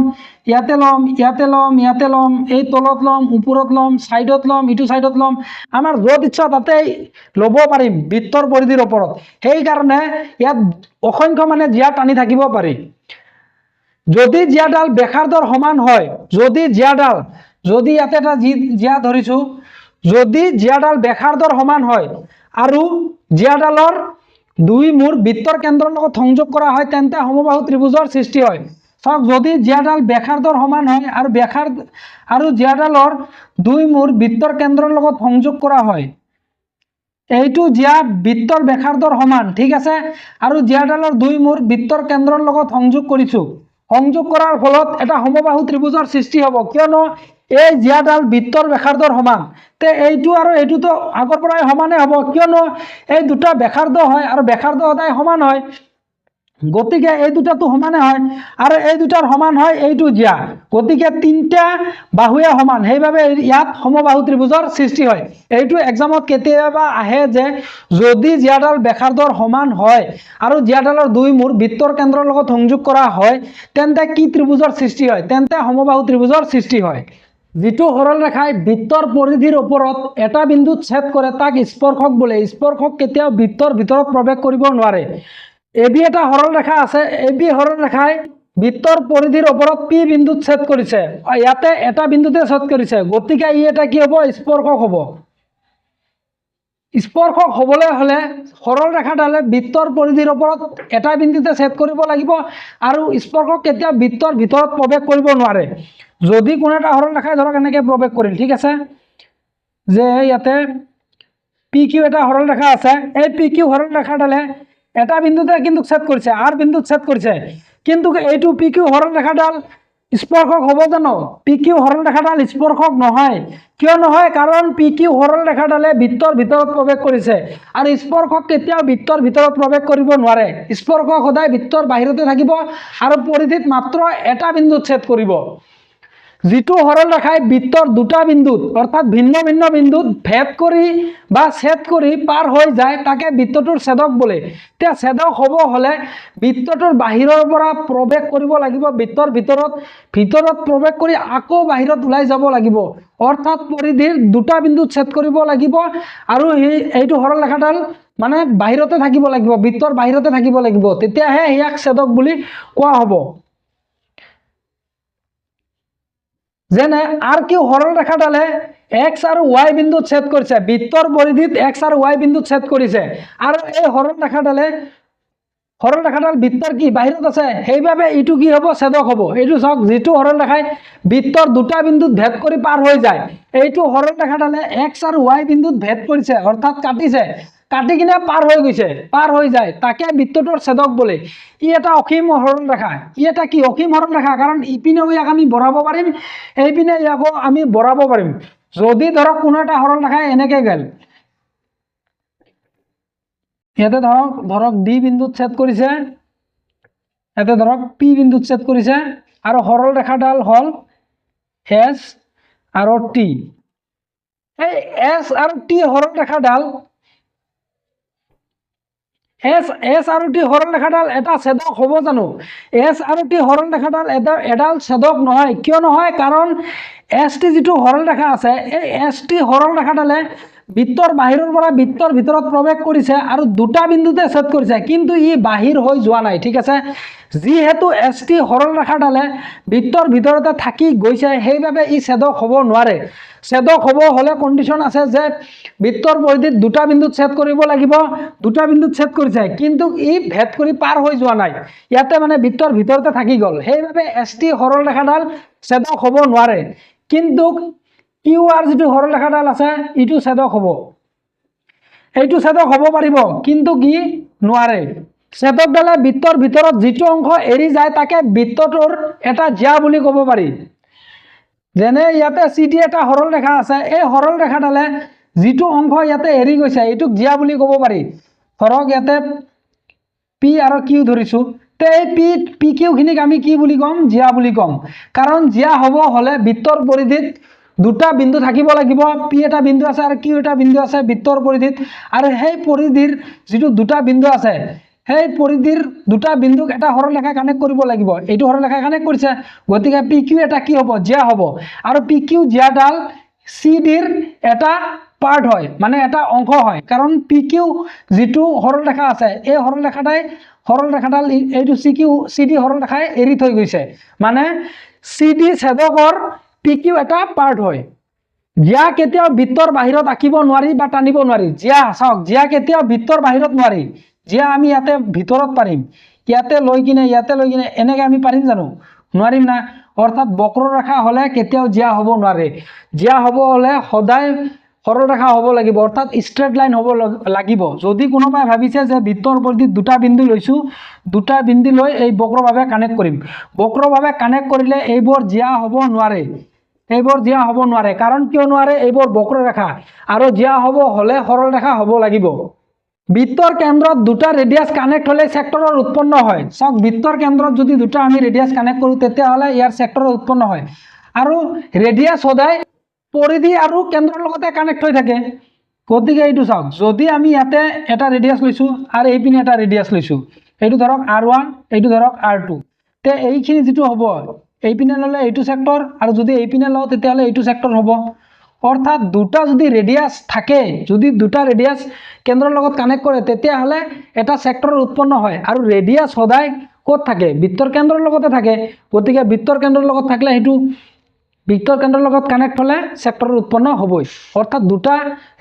ইয়াতে ল'ম, ইয়াতে ল'ম, ইয়াতে ল'ম, এই তলত ল'ম, ওপৰত ল'ম, ছাইডত ল'ম, ইটো ছাইডত ল'ম, আমাৰ য'ত ইচ্ছা তাতে ল'ব পাৰিম বৃত্তৰ পৰিধিৰ ওপৰত। সেইকাৰণে ইয়াত অসংখ্য মানে জিয়া টানি থাকিব পাৰি। যদি জিয়াডাল ব্যাসাৰ্ধৰ সমান হয়, যদি ইয়াতে এটা জিয়া ধৰিছোঁ, যদি জিয়াডাল ব্যাসাৰ্ধৰ সমান হয় আৰু জিয়াডালৰ দুই মূৰ বৃত্তৰ কেন্দ্ৰৰ লগত সংযোগ কৰা হয় তেন্তে সমবাহু ত্ৰিভুজৰ সৃষ্টি হয়। চাওক, যদি জিয়াডাল ব্যাসাৰ্ধৰ সমান হয় আৰু জিয়াডালৰ দুই মূৰ বৃত্তৰ কেন্দ্ৰৰ লগত সংযোগ কৰা হয়, এইটো জিয়া বৃত্তৰ ব্যাসাৰ্ধৰ সমান, ঠিক আছে, আৰু জিয়াডালৰ দুই মূৰ বৃত্তৰ কেন্দ্ৰৰ লগত সংযোগ কৰিছোঁ, সংযোগ কৰাৰ ফলত এটা সমবাহু ত্ৰিভুজৰ সৃষ্টি হ'ব, কিয়নো এই জিয়াডাল বৃত্তৰ ব্যাসাৰ্ধৰ সমান। তে এইটো আৰু এইটোতো আগৰ পৰাই সমানে হ'ব, কিয়নো এই দুটা ব্যাসাৰ্ধ হয় আৰু ব্যাসাৰ্ধ সদায় সমান হয়, গতিকে এই দুটাটো সমানে হয় আৰু এই দুটাৰ সমান হয় এইটো জিয়া, গতিকে তিনিটা বাহুৱে সমান, সেইবাবে ইয়াত সমবাহু ত্ৰিভুজৰ সৃষ্টি হয়। এইটো এক্সামত কেতিয়াবা আহে যে যদি জিয়াডাল ব্যাসাৰ্ধৰ সমান হয় আৰু জিয়াডালৰ দুই মূৰ বৃত্তৰ কেন্দ্ৰৰ লগত সংযোগ কৰা হয় তেন্তে কি ত্ৰিভুজৰ সৃষ্টি হয়? তেন্তে সমবাহু ত্ৰিভুজৰ সৃষ্টি হয়। যিটো সৰল ৰেখাই বৃত্তৰ পৰিধিৰ ওপৰত এটা বিন্দুত ছেদ কৰে তাক স্পৰ্শক বোলে। স্পৰ্শক কেতিয়াও বৃত্তৰ ভিতৰত প্ৰৱেশ কৰিব নোৱাৰে। এবি এটা সৰল ৰেখা আছে, এবি সৰল ৰেখাই বৃত্তৰ পৰিধিৰ ওপৰত পি বিন্দুত ছেদ কৰিছে, ইয়াতে এটা বিন্দুতে ছেদ কৰিছে, গতিকে ই এটা কি হ'ব? স্পৰ্শক হ'ব। স্পৰ্শক হ'বলৈ হ'লে সৰল ৰেখাডালে বৃত্তৰ পৰিধিৰ ওপৰত এটা বিন্দুতে ছেদ কৰিব লাগিব আৰু স্পৰ্শক কেতিয়াও বৃত্তৰ ভিতৰত প্ৰৱেশ কৰিব নোৱাৰে। যদি কোনো এটা সৰল ৰেখাই ধৰক এনেকৈ প্ৰৱেশ কৰিল, ঠিক আছে, যে ইয়াতে পি কিউ এটা সৰল ৰেখা আছে, এই পি কিউ সৰল ৰেখাডালে এটা বিন্দুতে কিন্তু ছেদ কৰিছে, আৰ বিন্দুত ছেদ কৰিছে, কিন্তু এইটো পি কিউ সৰল ৰেখাডাল স্পৰ্শক হ'ব জানো? পি কিউ সৰল ৰেখাডাল স্পৰ্শক নহয়। কিয় নহয়? কাৰণ পি কিউ সৰল ৰেখাডালে বৃত্তৰ ভিতৰত প্ৰৱেশ কৰিছে আৰু স্পৰ্শক কেতিয়াও বৃত্তৰ ভিতৰত প্ৰৱেশ কৰিব নোৱাৰে। স্পৰ্শক সদায় বৃত্তৰ বাহিৰতে থাকিব আৰু পৰিধিত মাত্ৰ এটা বিন্দুত ছেদ কৰিব। যিটো সৰল ৰেখাই বৃত্তৰ দুটা বিন্দুত অৰ্থাৎ ভিন্ন ভিন্ন বিন্দুত ভেদ কৰি বা ছেদ কৰি পাৰ হৈ যায় তাকে বৃত্তটোৰ ছেদক বোলে। এতিয়া ছেদক হ'ব হ'লে বৃত্তটোৰ বাহিৰৰ পৰা প্ৰৱেশ কৰিব লাগিব বৃত্তৰ ভিতৰত প্ৰৱেশ কৰি আকৌ বাহিৰত ওলাই যাব লাগিব, অৰ্থাৎ পৰিধিৰ দুটা বিন্দুত ছেদ কৰিব লাগিব আৰু এইটো সৰল ৰেখাডাল মানে বাহিৰতে থাকিব লাগিব, বৃত্তৰ বাহিৰতে থাকিব লাগিব, তেতিয়াহে ইয়াক ছেদক বুলি কোৱা হ'ব। যেনে আৰ কিউ সৰল ৰেখাডালে এক্স আৰু ৱাই বিন্দুত ছেদ কৰিছে, বৃত্তৰ পৰিধিত এক্স আৰু ৱাই বিন্দুত ছেদ কৰিছে, আৰু এই সৰল ৰেখাডালে সৰল ৰেখাডাল বৃত্তৰ কি বাহিৰত আছে, সেইবাবে এইটো কি হ'ব, ছেদক হ'ব। এইটো চাওক, যিটো সৰল ৰেখাই বৃত্তৰ দুটা বিন্দুত ভেদ কৰি পাৰ হৈ যায়, এইটো সৰল ৰেখাডালে এক্স আৰু ৱাই বিন্দুত ভেদ কৰিছে, অৰ্থাৎ কাটিছে, কাটি কিনে পাৰ হৈ গৈছে, পাৰ হৈ যায়, তাকে বৃত্তটোৰ ছেদক বোলে। ই এটা অসীম সৰল ৰেখা, ই এটা কি অসীম সৰল ৰেখা, কাৰণ ইপিনেও ইয়াক আমি বঢ়াব পাৰিম, এইপিনে ইয়াকো আমি বঢ়াব পাৰিম। যদি ধৰক কোনো এটা সৰল ৰেখাই এনেকে গেল, ইয়াতে ধৰক ডি বিন্দুত ছেদ কৰিছে, ইয়াতে ধৰক পি বিন্দুত ছেদ কৰিছে, আৰু সৰল ৰেখাডাল হল এছ আৰু টি। এই এছ আৰু টি সৰল ৰেখাডাল, এছ আৰু টি সৰল ৰেখাডাল এটা ছেদক হ'ব জানো? এছ আৰু টি সৰল ৰেখাডাল এডাল ছেদক নহয়। কিয় নহয়? কাৰণ এছ টি যিটো সৰল ৰেখা আছে, এই এছ টি সৰল ৰেখাডালে বৃত্তৰ বাহিৰৰ পৰা বৃত্তৰ ভিতৰত প্ৰৱেশ কৰিছে আৰু দুটা বিন্দুতে ছেদ কৰিছে, কিন্তু ই বাহিৰ হৈ যোৱা নাই, ঠিক আছে। যিহেতু এছ টি সৰল ৰেখাডালে বৃত্তৰ ভিতৰতে থাকি গৈছে, সেইবাবে ই ছেদক হ'ব নোৱাৰে। ছেদক হ'ব হ'লে কণ্ডিশ্যন আছে যে বৃত্তৰ পৰিধিত দুটা বিন্দুত ছেদ কৰিব লাগিব, দুটা বিন্দুত ছেদ কৰিছে, কিন্তু ই ভেদ কৰি পাৰ হৈ যোৱা নাই, ইয়াতে মানে বৃত্তৰ ভিতৰতে থাকি গ'ল, সেইবাবে এছ টি সৰল ৰেখাডাল ছেদক হ'ব নোৱাৰে। কিন্তু কিউ আৰ যিটো সৰল ৰেখাডাল আছে, ইটো ছেদক হ'ব, এইটো ছেদক হ'ব পাৰিব, কিন্তু কি নোৱাৰে। ছেদকডালে বৃত্তৰ ভিতৰত যিটো অংশ এৰি যায়, তাকে বৃত্তটোৰ এটা জ্যা বুলি ক'ব পাৰি। যেনে ইয়াতে চি ডি এটা সৰল ৰেখা আছে, এই সৰল ৰেখাডালে যিটো অংশ ইয়াতে এৰি গৈছে, এইটোক জ্যা বুলি ক'ব পাৰি। ধৰক ইয়াতে পি আৰু কিউ ধৰিছোঁ, তে এই পি কিউখিনিক আমি কি বুলি ক'ম? জ্যা বুলি ক'ম। কাৰণ জ্যা হ'ব হ'লে বৃত্তৰ পৰিধিত দুটা বিন্দু থাকিব লাগিব, পি এটা বিন্দু আছে আৰু কিউ এটা বিন্দু আছে বৃত্তৰ পৰিধিত, আৰু সেই পৰিধিৰ যিটো দুটা বিন্দু আছে, সেই পৰিধিৰ দুটা বিন্দুক এটা সৰল ৰেখাই কানেক্ট কৰিব লাগিব, এইটো সৰল ৰেখাই কানেক্ট কৰিছে, গতিকে পি কিউ এটা কি হ'ব? জ্যা হ'ব। আৰু পি কিউ জ্যাডাল চি ডিৰ এটা পাৰ্ট হয়, মানে এটা অংশ হয়, কাৰণ পি কিউ যিটো সৰল ৰেখা আছে, এই সৰল ৰেখাডাল এইটো চি ডি সৰল ৰেখাই এৰি থৈ গৈছে, মানে চি ডি ছেদকৰ পি কিউ এটা পাৰ্ট হয়। জ্যা কেতিয়াও বৃত্তৰ বাহিৰত আঁকিব নোৱাৰি বা টানিব নোৱাৰি। জ্যা চাওক, জ্যা কেতিয়াও বৃত্তৰ বাহিৰত নোৱাৰি, জ্যা আমি ইয়াতে ভিতৰত পাৰিম, ইয়াতে লৈ কিনে এনেকে আমি পাৰিম জানো? নোৱাৰিম না। অৰ্থাৎ বক্ৰৰেখা হ'লে কেতিয়াও জ্যা হ'ব নোৱাৰে। জ্যা হ'ব হ'লে সদায় সৰল ৰেখা হ'ব লাগিব, অৰ্থাৎ ষ্ট্ৰেট লাইন হ'ব লাগিব। যদি কোনোবাই ভাবিছে যে বৃত্তৰ পৰিধিত দুটা বিন্দু লৈছোঁ, দুটা বিন্দু লৈ এই বক্ৰভাৱে কানেক্ট কৰিম, বক্ৰভাৱে কানেক্ট কৰিলে এইবোৰ জ্যা হ'ব নোৱাৰে, এইবোৰ জ্যা হ'ব নোৱাৰে। কাৰণ কিয় নোৱাৰে? এইবোৰ বক্ৰৰেখা, আৰু জ্যা হ'ব হ'লে সৰল ৰেখা হ'ব লাগিব। বৃত্তৰ কেন্দ্ৰত দুটা ৰেডিয়াছ কানেক্ট হ'লে ছেক্টৰৰ উৎপন্ন হয়। চাওক, বৃত্তৰ কেন্দ্ৰত যদি দুটা আমি ৰেডিয়াছ কানেক্ট কৰোঁ, তেতিয়াহ'লে ইয়াৰ ছেক্টৰৰ উৎপন্ন হয়, আৰু ৰেডিয়াছ সদায় পৰিধি আৰু কেন্দ্ৰৰ লগতে কানেক্ট হৈ থাকে। গতিকে এইটো চাওক, যদি আমি ইয়াতে এটা ৰেডিয়াছ লৈছোঁ আৰু এইপিনে এটা ৰেডিয়াছ লৈছোঁ, এইটো ধৰক R1, এইটো ধৰক R2, তে এইখিনি যিটো হ'ব, এইপিনে ল'লে এইটো ছেক্টৰ, আৰু যদি এইপিনে লওঁ তেতিয়াহ'লে এইটো ছেক্টৰ হ'ব। অৰ্থাৎ দুটা যদি ৰেডিয়াছ থাকে, যদি দুটা ৰেডিয়াছ কেন্দ্ৰৰ লগত কানেক্ট কৰে, তেতিয়াহ'লে এটা ছেক্টৰৰ উৎপন্ন হয়, আৰু ৰেডিয়াছ সদায় ক'ত থাকে? বৃত্তৰ কেন্দ্ৰৰ লগতে থাকে। গতিকে বৃত্তৰ কেন্দ্ৰৰ লগত থাকিলে সেইটো বৃত্তৰ কেন্দ্ৰৰ লগত কানেক্ট হ'লে ছেক্টৰৰ উৎপন্ন হ'বই। অৰ্থাৎ দুটা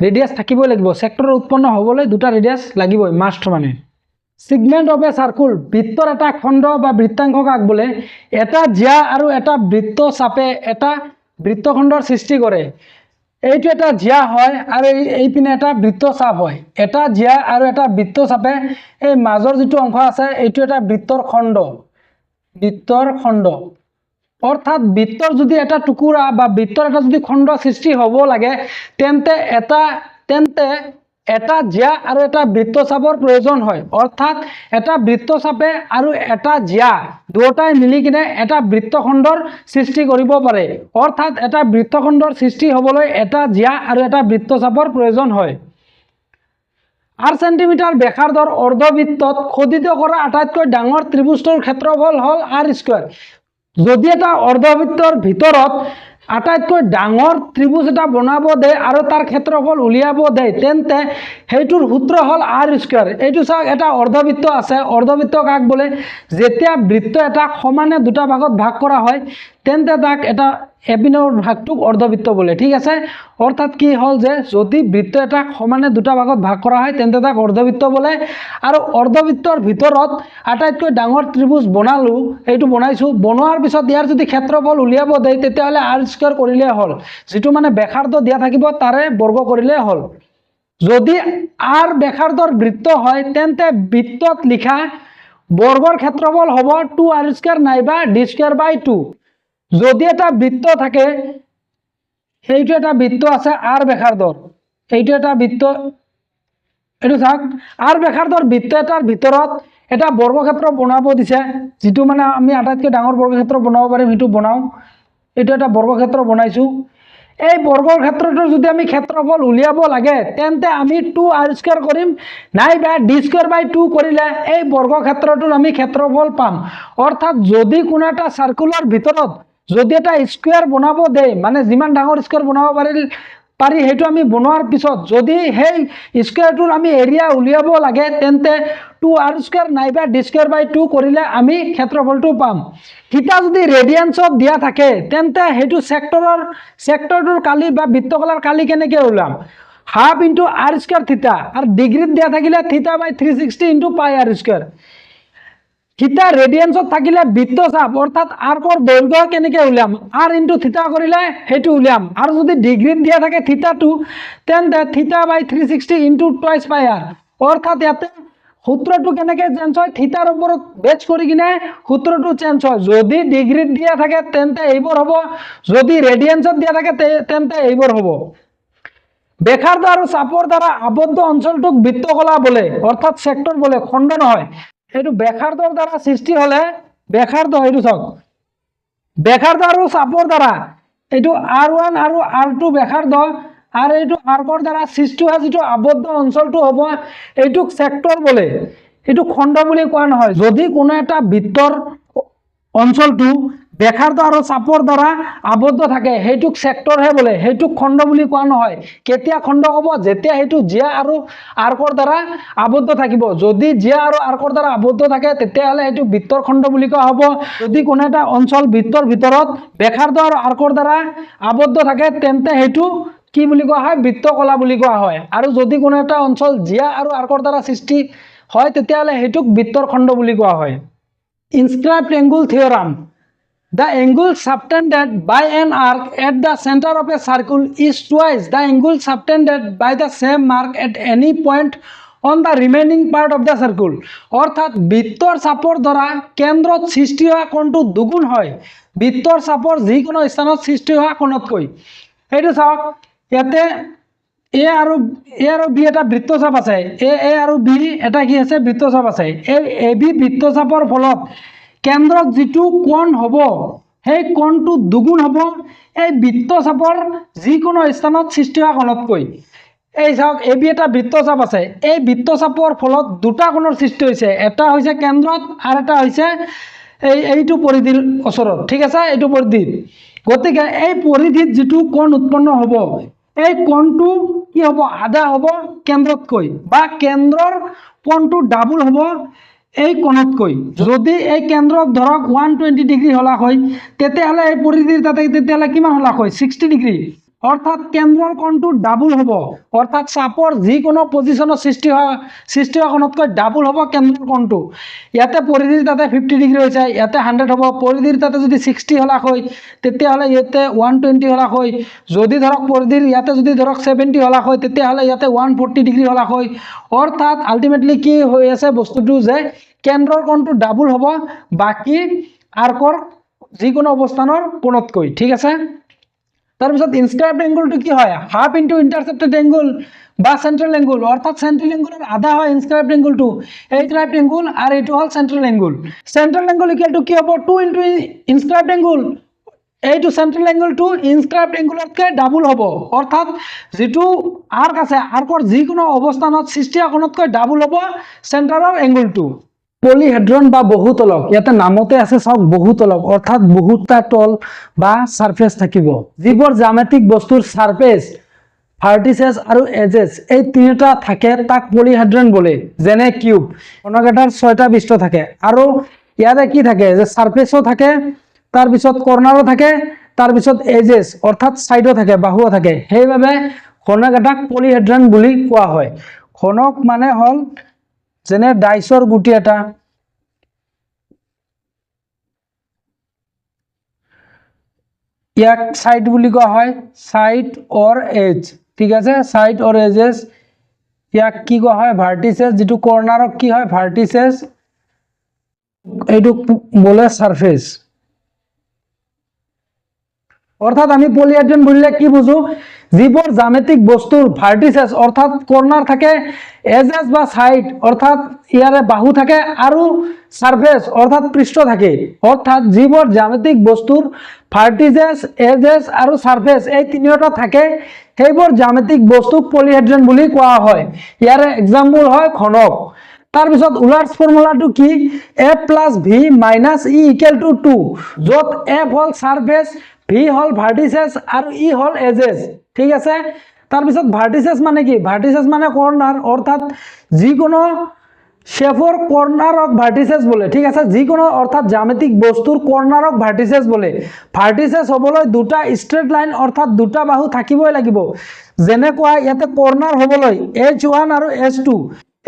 ৰেডিয়াছ থাকিবই লাগিব, ছেক্টৰৰ উৎপন্ন হ'বলৈ দুটা ৰেডিয়াছ লাগিবই, মাষ্ট মানে। ছিগমেণ্ট অফ এ চাৰ্কুল, বৃত্তৰ এটা খণ্ড বা বৃত্তাংশ কাক বোলে? এটা জ্যা আৰু এটা বৃত্ত চাপে এটা বৃত্তখণ্ডৰ সৃষ্টি কৰে। এইটো এটা জ্যা হয় আৰু এইপিনে এটা বৃত্ত চাপ হয়। এটা জ্যা আৰু এটা বৃত্ত চাপে এই মাজৰ যিটো অংশ আছে, এইটো এটা বৃত্তৰ খণ্ড, বৃত্তৰ খণ্ড। অৰ্থাৎ বৃত্তৰ যদি এটা টুকুৰা বা বৃত্তৰ এটা যদি খণ্ড সৃষ্টি হ'ব লাগে, তেন্তে এটা জ্যা আৰু এটা বৃত্তচাপৰ প্ৰয়োজন হয়। অৰ্থাৎ এটা বৃত্তচাপে আৰু এটা জ্যা দুয়োটাই মিলি কিনে এটা বৃত্তখণ্ডৰ সৃষ্টি কৰিব পাৰে। অৰ্থাৎ এটা বৃত্তখণ্ডৰ সৃষ্টি হ'বলৈ এটা জ্যা আৰু এটা বৃত্তচাপৰ প্ৰয়োজন হয়। 8 সেণ্টিমিটাৰ ব্যাসাৰ্ধৰ অৰ্ধবৃত্তত খোদিত কৰা আটাইতকৈ ডাঙৰ ত্ৰিভুজটোৰ ক্ষেত্ৰফল হ'ল R²। যদি এটা অৰ্ধবৃত্তৰ ভিতৰত আটাইতকৈ ডাঙৰ ত্ৰিভুজ এটা বনাব দে আৰু তাৰ ক্ষেত্ৰফল উলিয়াব দে, তেন্তে সেইটোৰ সূত্ৰ হ'ল আৰ স্কোৱাৰ। এইটো চাওক, এটা অৰ্ধবৃত্ত আছে, অৰ্ধবৃত্ত কাক বোলে? যেতিয়া বৃত্ত এটা সমানে দুটা ভাগত ভাগ কৰা হয় তেন্তে তাক এটা এপিনৰ ভাগটোক অৰ্ধবৃত্ত বোলে। ঠিক আছে, অৰ্থাৎ কি হ'ল যে যদি বৃত্ত এটা সমানে দুটা ভাগত ভাগ কৰা হয় তেন্তে তাক অৰ্ধবৃত্ত বোলে। আৰু অৰ্ধবৃত্তৰ ভিতৰত আটাইতকৈ ডাঙৰ ত্ৰিভুজ বনালোঁ, এইটো বনাইছোঁ, বনোৱাৰ পিছত ইয়াৰ যদি ক্ষেত্ৰফল উলিয়াব দিয়ে তেতিয়াহ'লে আৰ স্কোৱাৰ কৰিলেই হ'ল, যিটো মানে ব্যাসাৰ্ধ দিয়া থাকিব তাৰে বৰ্গ কৰিলেই হ'ল। যদি আৰ ব্যাসাৰ্ধৰ বৃত্ত হয় তেন্তে বৃত্তত লিখা বৰ্গৰ ক্ষেত্ৰফল হ'ব 2r স্কোৱাৰ নাইবা d স্কোৱাৰ বাই 2। যদি এটা বৃত্ত থাকে, এইটো এটা বৃত্ত আছে আৰ ব্যাসাৰ্ধৰ, এইটো এটা বৃত্ত, এইটো চাওক আৰ ব্যাসাৰ্ধৰ বৃত্ত এটাৰ ভিতৰত এটা বৰ্গক্ষেত্ৰ বনাব দিছে, যিটো মানে আমি আটাইতকৈ ডাঙৰ বৰ্গক্ষেত্ৰ বনাব পাৰিম সেইটো বনাওঁ। এইটো এটা বৰ্গক্ষেত্ৰ বনাইছোঁ। এই বৰ্গক্ষেত্ৰটোৰ যদি আমি ক্ষেত্ৰফল উলিয়াব লাগে তেন্তে আমি 2r স্কোৱাৰ কৰিম নাইবা d স্কোৱাৰ বাই 2 কৰিলে এই বৰ্গক্ষেত্ৰটোৰ আমি ক্ষেত্ৰফল পাম। অৰ্থাৎ যদি কোনো এটা চাৰ্কুলাৰ ভিতৰত যদি এটা স্কোৱাৰ বনাব দে, মানে যিমান ডাঙৰ স্কোৱাৰ বনাব পাৰি সেইটো আমি বনোৱাৰ পিছত যদি সেই স্কোৱাৰটোৰ আমি এৰিয়া উলিয়াব লাগে তেন্তে 2r স্কোৱাৰ নাইবা d স্কোৱাৰ বাই 2 কৰিলে আমি ক্ষেত্ৰফলটো পাম। থিতা যদি ৰেডিয়ান্সত দিয়া থাকে তেন্তে সেইটো চেক্টৰটোৰ কালি বা বৃত্তকলাৰ কালি কেনেকৈ ওলাম? Half into r square theta, আৰু ডিগ্ৰীত দিয়া থাকিলে theta by 360 into pi r square. Theta ৰেডিয়ান্সত থাকিলে বৃত্তচাপ অৰ্থাৎ আৰ্কৰ দৈৰ্ঘ্য কেনেকৈ উলিয়াম? আৰ ইন্টু থিতা কৰিলে সেইটো উলিয়াম। আৰু যদি ডিগ্ৰীত দিয়া থাকে থিতাটো তেন্তে থিতা by 360 into twice pi R. অৰ্থাৎ ইয়াতে সূত্ৰটো কেনেকৈ চেঞ্জ হয়? থিতাৰ ওপৰত বেছ কৰি কিনে সূত্ৰটো চেঞ্জ হয়। যদি ডিগ্ৰীত দিয়া থাকে তেন্তে এইবোৰ হ'ব, যদি ৰেডিয়ান্সত দিয়া থাকে তেন্তে এইবোৰ হ'ব। ব্যাসাৰ্ধ আৰু চাপৰ দ্বাৰা আবদ্ধ অঞ্চলটোক বৃত্তকলা বোলে, অৰ্থাৎ চেক্টৰ বোলে, খণ্ড নহয়। এইটো ব্যাসাৰ্ধৰ দ্বাৰা সৃষ্টি হ'লে ব্যাসাৰ্ধ, এইটো চাওক ব্যাসাৰ্ধ আৰু চাপৰ দ্বাৰা এইটো r1 আৰু r2 ব্যাসাৰ্ধ আৰু এইটো আৰ্কৰ দ্বাৰা সৃষ্টি হোৱা যিটো আবদ্ধ অঞ্চলটো হ'ব এইটোক চেক্টৰ বোলে, এইটো খণ্ড বুলি কোৱা নহয়। যদি কোনো এটা বৃত্তৰ অঞ্চলটো ব্যাসাৰ্ধ আৰু চাপৰ দ্বাৰা আবদ্ধ থাকে সেইটোক চেক্টৰহে বোলে, সেইটোক খণ্ড বুলি কোৱা নহয়। কেতিয়া খণ্ড হ'ব? যেতিয়া সেইটো জিয়া আৰু আৰ্কৰ দ্বাৰা আবদ্ধ থাকিব। যদি জিয়া আৰু আৰ্কৰ দ্বাৰা আবদ্ধ থাকে তেতিয়াহ'লে সেইটো বৃত্তৰ খণ্ড বুলি কোৱা হ'ব। যদি কোনো এটা অঞ্চল বৃত্তৰ ভিতৰত ব্যাসাৰ্ধ আৰু আৰ্কৰ দ্বাৰা আবদ্ধ থাকে তেন্তে সেইটো কি বুলি কোৱা হয়? বৃত্তকলা বুলি কোৱা হয়। আৰু যদি কোনো এটা অঞ্চল জিয়া আৰু আৰ্কৰ দ্বাৰা সৃষ্টি হয় তেতিয়াহ'লে সেইটোক বৃত্তৰ খণ্ড বুলি কোৱা হয়। ইনস্ক্ৰাইবড angle থিয়ৰাম। The angle subtended by an arc at the center of a circle is twice the angle subtended by the same arc at any point on the remaining part of the circle. অৰ্থাৎ বৃত্তৰ চাপৰ দ্বাৰা কেন্দ্ৰত সৃষ্টি হোৱা কোণটো দুগুণ হয় বৃত্তৰ চাপৰ যিকোনো স্থানত সৃষ্টি হোৱা কোণতকৈ। এইটো চাওক, ইয়াতে এ আৰু বি এটা বৃত্তচাপ আছে, এ আৰু বি এটা কি আছে? বৃত্তচাপ আছে। এই এ বি বৃত্তচাপৰ ফলত কেন্দ্ৰত যিটো কোণ হ'ব সেই কোণটো দুগুণ হ'ব এই বৃত্তচাপৰ যিকোনো স্থানত সৃষ্টি হোৱা কোণতকৈ। এই চাওক, এ বি এটা বৃত্তচাপ আছে, এই বৃত্তচাপৰ ফলত দুটা কোণৰ সৃষ্টি হৈছে, এটা হৈছে কেন্দ্ৰত আৰু এটা হৈছে এইটো পৰিধিৰ ওচৰত। ঠিক আছে, এইটো পৰিধিত। গতিকে এই পৰিধিত যিটো কোণ উৎপন্ন হ'ব এই কোণটো কি হ'ব? আধা হ'ব কেন্দ্ৰতকৈ, বা কেন্দ্ৰৰ কোণটো ডাবল হ'ব এই কোণতকৈ। যদি এই কেন্দ্ৰত ধৰক 120 ডিগ্ৰী হলাক হয় তেতিয়াহ'লে এই পৰিধিৰ তাতে তেতিয়াহ'লে কিমান হলাক হয়? 60 ডিগ্ৰী। অৰ্থাৎ কেন্দ্ৰৰ কোণটো ডাবল হ'ব, অৰ্থাৎ চাপৰ যিকোনো পজিশ্যনৰ সৃষ্টি হোৱা কোণতকৈ ডাবল হ'ব কেন্দ্ৰৰ কোণটো। ইয়াতে পৰিধিৰ তাতে 50 ডিগ্ৰী হৈছে, ইয়াতে 100 হ'ব। পৰিধিৰ তাতে যদি 60 হলাক হয় তেতিয়াহ'লে ইয়াতে 120 হলাক হয়। যদি ধৰক পৰিধিৰ ইয়াতে যদি ধৰক 70 হলাক হয় তেতিয়াহ'লে ইয়াতে 140 ডিগ্ৰী হলাক হয়। অৰ্থাৎ আল্টিমেটলি কি হৈ আছে বস্তুটো যে কেন্দ্ৰৰ কোণটো ডাবল হ'ব বাকী আৰ্কৰ যিকোনো অৱস্থানৰ কোণতকৈ। ঠিক আছে, তাৰপিছত ইনস্ক্ৰাইবড এংগুলটো কি হয়? হাফ ইন্টু ইণ্টাৰচেপ্টেড এংগুল বা চেন্ট্ৰেল এংগুল, অৰ্থাৎ চেন্ট্ৰেল এংগুলৰ আধা হয় ইনস্ক্ৰাইবড এংগুলটো। ইনস্ক্ৰাইবড এংগুল আৰু এইটো হ'ল central angle. Central angle equal to কি হ'ব? 2 ইন্টু ইনস্ক্ৰাইবড এংগুল। এইটো চেন্ট্ৰেল এংগুলটো ইনস্ক্ৰাইবড এংগুলতকৈ ডাবল হ'ব, অৰ্থাৎ যিটো আৰ্ক আছে আৰ্কৰ যিকোনো অৱস্থানত সৃষ্টি হোৱা কোণতকৈ ডাবল হ'ব চেণ্টাৰৰ এংগুলটো। পলিহেড্ৰন বা বহুতলক, ইয়াতে নামতে আছে চাওক বহুতলক, অৰ্থাৎ বহুতটা তল বা সাৰফেস থাকিব। যিবোৰ জ্যামিতিক বস্তুৰ সাৰফেস, ভাৰ্টিসেস আৰু এজেস এই তিনিটা থাকে তাক পলিহেড্ৰন বোলে। যেনে কিউব, ঘনক এটাৰ 6টা পৃষ্ঠ থাকে আৰু ইয়াতে কি থাকে যে সাৰফেসও থাকে, তাৰ পিছত কৰ্নাৰো থাকে, তাৰ পিছত এজেস অৰ্থাৎ সাইডও থাকে, বাহুও থাকে। সেইবাবে ঘনক এটাক পলিহেড্ৰন বুলি কোৱা হয়। ঘনক মানে হল যেনে ডাইচৰ গুটি এটা, ইয়াক সাইড বুলি কোৱা হয়, সাইড অৰ এজ, ঠিক আছে, সাইড অৰ এজেস। ইয়াক কি কোৱা হয় ভাৰ্টিসেস, যেটো কৰ্নাৰক কি হয় ভাৰ্টিসেস, এইটো বলে সাৰফেস। অৰ্থাৎ আমি পলিহেড্ৰন বললে কি বুঝো, যিবোৰ জ্যামিতিক বস্তুৰ ভাৰ্টিসেস অৰ্থাৎ কৰ্নাৰ থাকে, এজেস বা সাইড অৰ্থাৎ ইয়াৰে বাহু থাকে আৰু সাৰফেস অৰ্থাৎ পৃষ্ঠ থাকে। অৰ্থাৎ যিবোৰ জ্যামিতিক বস্তুৰ ভাৰ্টিসেস, এজেস আৰু সাৰফেস এই তিনিটা থাকে, সেইবোৰ জ্যামিতিক বস্তুক পলিহেড্ৰন বুলি কোৱা হয়। ইয়াৰে এক্সাম্পল হয় ঘনক। তাৰপিছত উলাৰ্স ফৰ্মুলাটো কি, a + v - e = 2, য'ত f হল সারফেস, v হল ভাৰ্টিসেস আৰু e হল এজেস, ঠিক আছে। তাৰপিছত ভাৰ্টিসেস মানে কি, ভাৰ্টিসেস মানে কৰ্নাৰ, অৰ্থাৎ যিকোনো শেপৰ কর্নারক ভার্টিসেস বলে, ঠিক আছে। যিকোনো অর্থাৎ জ্যামিতিক বস্তুর কর্নারক ভার্টিসেস বলে। ভার্টিসেস হবলৈ দুটা স্ট্রেট লাইন অর্থাৎ দুটা বাহু থাকিবই লাগিব। যেনেকুৱা ইয়াতে কৰ্নাৰ হবলৈ h1 আৰু h2,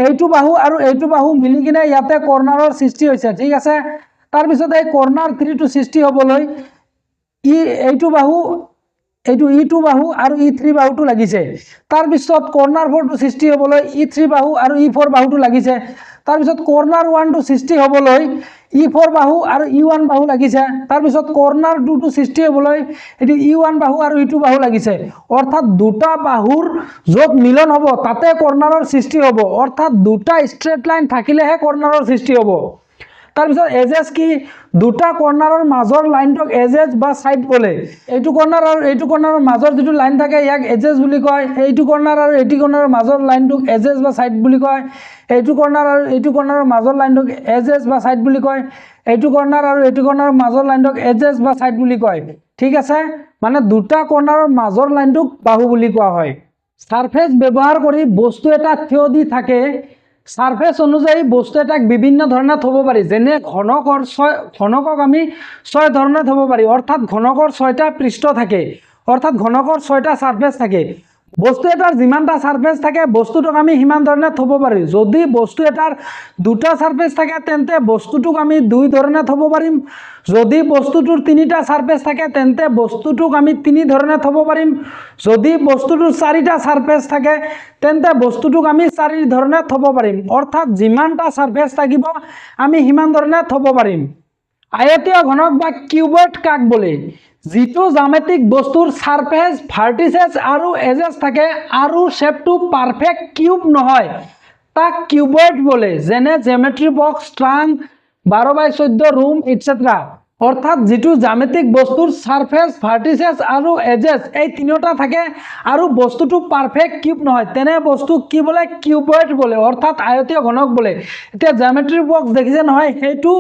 এইটো বাহু আৰু এইটো বাহু মিলি কিনে ইয়াতে কৰ্নাৰৰ সৃষ্টি হৈছে, ঠিক আছে। তাৰ পিছত এই কৰ্নাৰ 3টো সৃষ্টি হবলৈ এইটো বাহু, এইটো e2 বাহু আৰু e3 বাহুটো লাগিছে। তাৰ পিছত কৰ্নাৰ 4টো সৃষ্টি হবলৈ e3 বাহু আৰু e4 বাহুটো লাগিছে। তাৰ পিছত কৰ্নাৰ 1টো সৃষ্টি হবলৈ e4 বাহু আৰু e1 বাহু লাগিছে। তাৰ পিছত কৰ্নাৰ 2টো সৃষ্টি হবলৈ এটি e1 বাহু আৰু e2 বাহু লাগিছে। অৰ্থাৎ দুটা বাহুৰ য'ত মিলন হ'ব তাতে কৰ্নাৰৰ সৃষ্টি হ'ব, অৰ্থাৎ দুটা স্ট্ৰেট লাইন থাকিলেহে কৰ্নাৰৰ সৃষ্টি হ'ব। তাৰপিছত এজেস কি, দুটা কৰ্নাৰৰ মাজৰ লাইনটোক এজেস বা সাইড বলে। এইটো কৰ্নাৰ আৰু এইটো কৰ্নাৰৰ মাজৰ যেটো লাইন থাকে ইয়াক এজেস বুলি কয়। এইটো কৰ্নাৰ আৰু এইটো কৰ্নাৰৰ মাজৰ লাইনটোক এজেস বা সাইড বুলি কয়। এইটো কৰ্নাৰ আৰু এইটো কৰ্নাৰৰ মাজৰ লাইনটোক এজেস বা সাইড বুলি কয়। এইটো কৰ্নাৰ আৰু এইটো কৰ্নাৰৰ মাজৰ লাইনটোক এজেস বা সাইড বুলি কয়, ঠিক আছে। মানে দুটা কৰ্নাৰৰ মাজৰ লাইনটোক বাহু বুলি কোৱা হয়। সাৰফেস ব্যবহাৰ কৰি বস্তু এটা থিয় দি থাকে, সাৰফেস অনুযায়ী বস্তু এটাক বিভিন্ন ধৰণে থব পাৰি। যেনে ঘনকক আমি 6 ধৰণে থব পাৰি, অৰ্থাৎ ঘনকৰ 6টা পৃষ্ঠ থাকে, অৰ্থাৎ ঘনকৰ 6টা সাৰফেস থাকে। বস্তু এটাৰ যিমানটা সাৰফেস থাকে বস্তুটোক আমি সিমান ধৰণে থব পাৰি। যদি বস্তু এটাৰ দুটা সাৰফেস থাকে তেন্তে বস্তুটোক আমি 2 ধৰণে থব পাৰিম। যদি বস্তুটোৰ 3টা সাৰফেস থাকে তেন্তে বস্তুটোক আমি 3 ধৰণে থব পাৰিম। যদি বস্তুটোৰ 4টা সাৰফেস থাকে তেন্তে বস্তুটোক আমি 4 ধৰণে থব পাৰিম। অৰ্থাৎ যিমানটা সাৰফেস থাকিব আমি সিমান ধৰণে থব পাৰিম। আয়তীয় ঘনক বা কিউবয়েড কাক বলে, যিটো জ্যামিতিক বস্তুৰ সাৰফেস, ভাৰ্টিসেস আৰু এজেস থাকে আৰু শেপটো পাৰফেক্ট কিউব নহয় তাক কিউবয়েড বলে। যেনে জিওমেট্ৰি বক্স, ট্ৰাঙ্ক, 12x14 ৰুম ইত্যাদি। অৰ্থাৎ যেটো জ্যামিতিক বস্তুৰ সাৰফেস, ভাৰ্টিসেস আৰু এজেস এই তিনিটা থাকে আৰু বস্তুটো পারফেক্ট কিউব নহয়, তেনে বস্তু কি বলে, কিউবয়েড বলে, অর্থাৎ আয়তীয় ঘনক বলে। এতিয়া জিওমেট্রি বক্স দেখিছে নহয়, সেইটো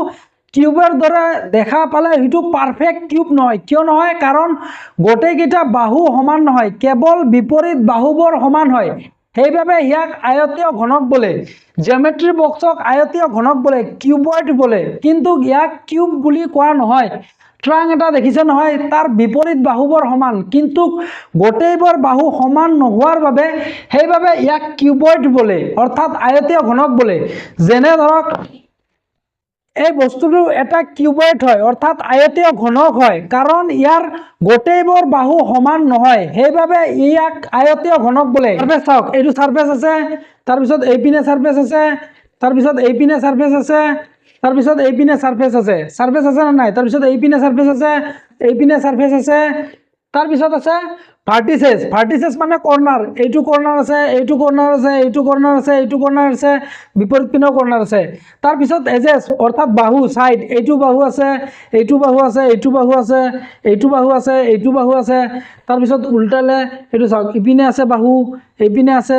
কিউবের দৰে দেখা পালে সেইটো পাৰফেক্ট কিউব নহয়। কিয় নহয়, কাৰণ গোটেইকেইটা বাহু সমান নহয়, কেৱল বিপৰীত বাহুবোৰ সমান হয়, সেইবাবে ইয়াক আয়তীয় ঘনক বলে। জিওমেট্রি বক্সক আয়তীয় ঘনক বলে, কিউবয়েড বলে, কিন্তু ইয়াক কিউব বুলি কোৱা নহয়। ট্ৰাঙ্ক এটা দেখিছে নহয়, তাৰ বিপৰীত বাহুবোৰ সমান, কিন্তু গোটেইবোৰ বাহু সমান নোহোৱাৰ বাবে সেইবাবে ইয়াক কিউবয়েড বলে, অৰ্থাৎ আয়তীয় ঘনক বলে। যেনে ধৰক এই বস্তুটো এটা কিউবয়েড হয়, অৰ্থাৎ আয়তীয় ঘনক হয়, কাৰণ ইয়াৰ গোটেইবোৰ বাহু সমান নহয়, সেইবাবে ইয়াক আয়তীয় ঘনক বলে। সাৰফেস চাওক, এইটো সাৰফেস আছে, তাৰপিছত এইপিনে সাৰফেস আছে, তাৰপিছত এইপিনে সাৰফেস আছে, তাৰপিছত এইপিনে সাৰফেস আছে, সাৰফেস আছে না নাই, তাৰপিছত এইপিনে সাৰফেস আছে, এইপিনে সাৰফেস আছে, তাৰপিছত আছে ভার্টিসেস। ভার্টিসেস মানে কর্নার, এইটো কর্নার আছে, এইটো কর্নার আছে, এইটো কর্নার আছে, এইটো কর্নার আছে, বিপরীত পিনেও কর্নার আছে। তাৰপিছত এজেস অর্থাৎ বাহু, সাইড, এইটো বাহু আছে, এইটো বাহু আছে, এইটো বাহু আছে, এইটো বাহু আছে, এইটো বাহু আছে। তাৰপিছত উল্টালে এইটো চাওক, ইপিনে আছে বাহু, এইপিনে আছে,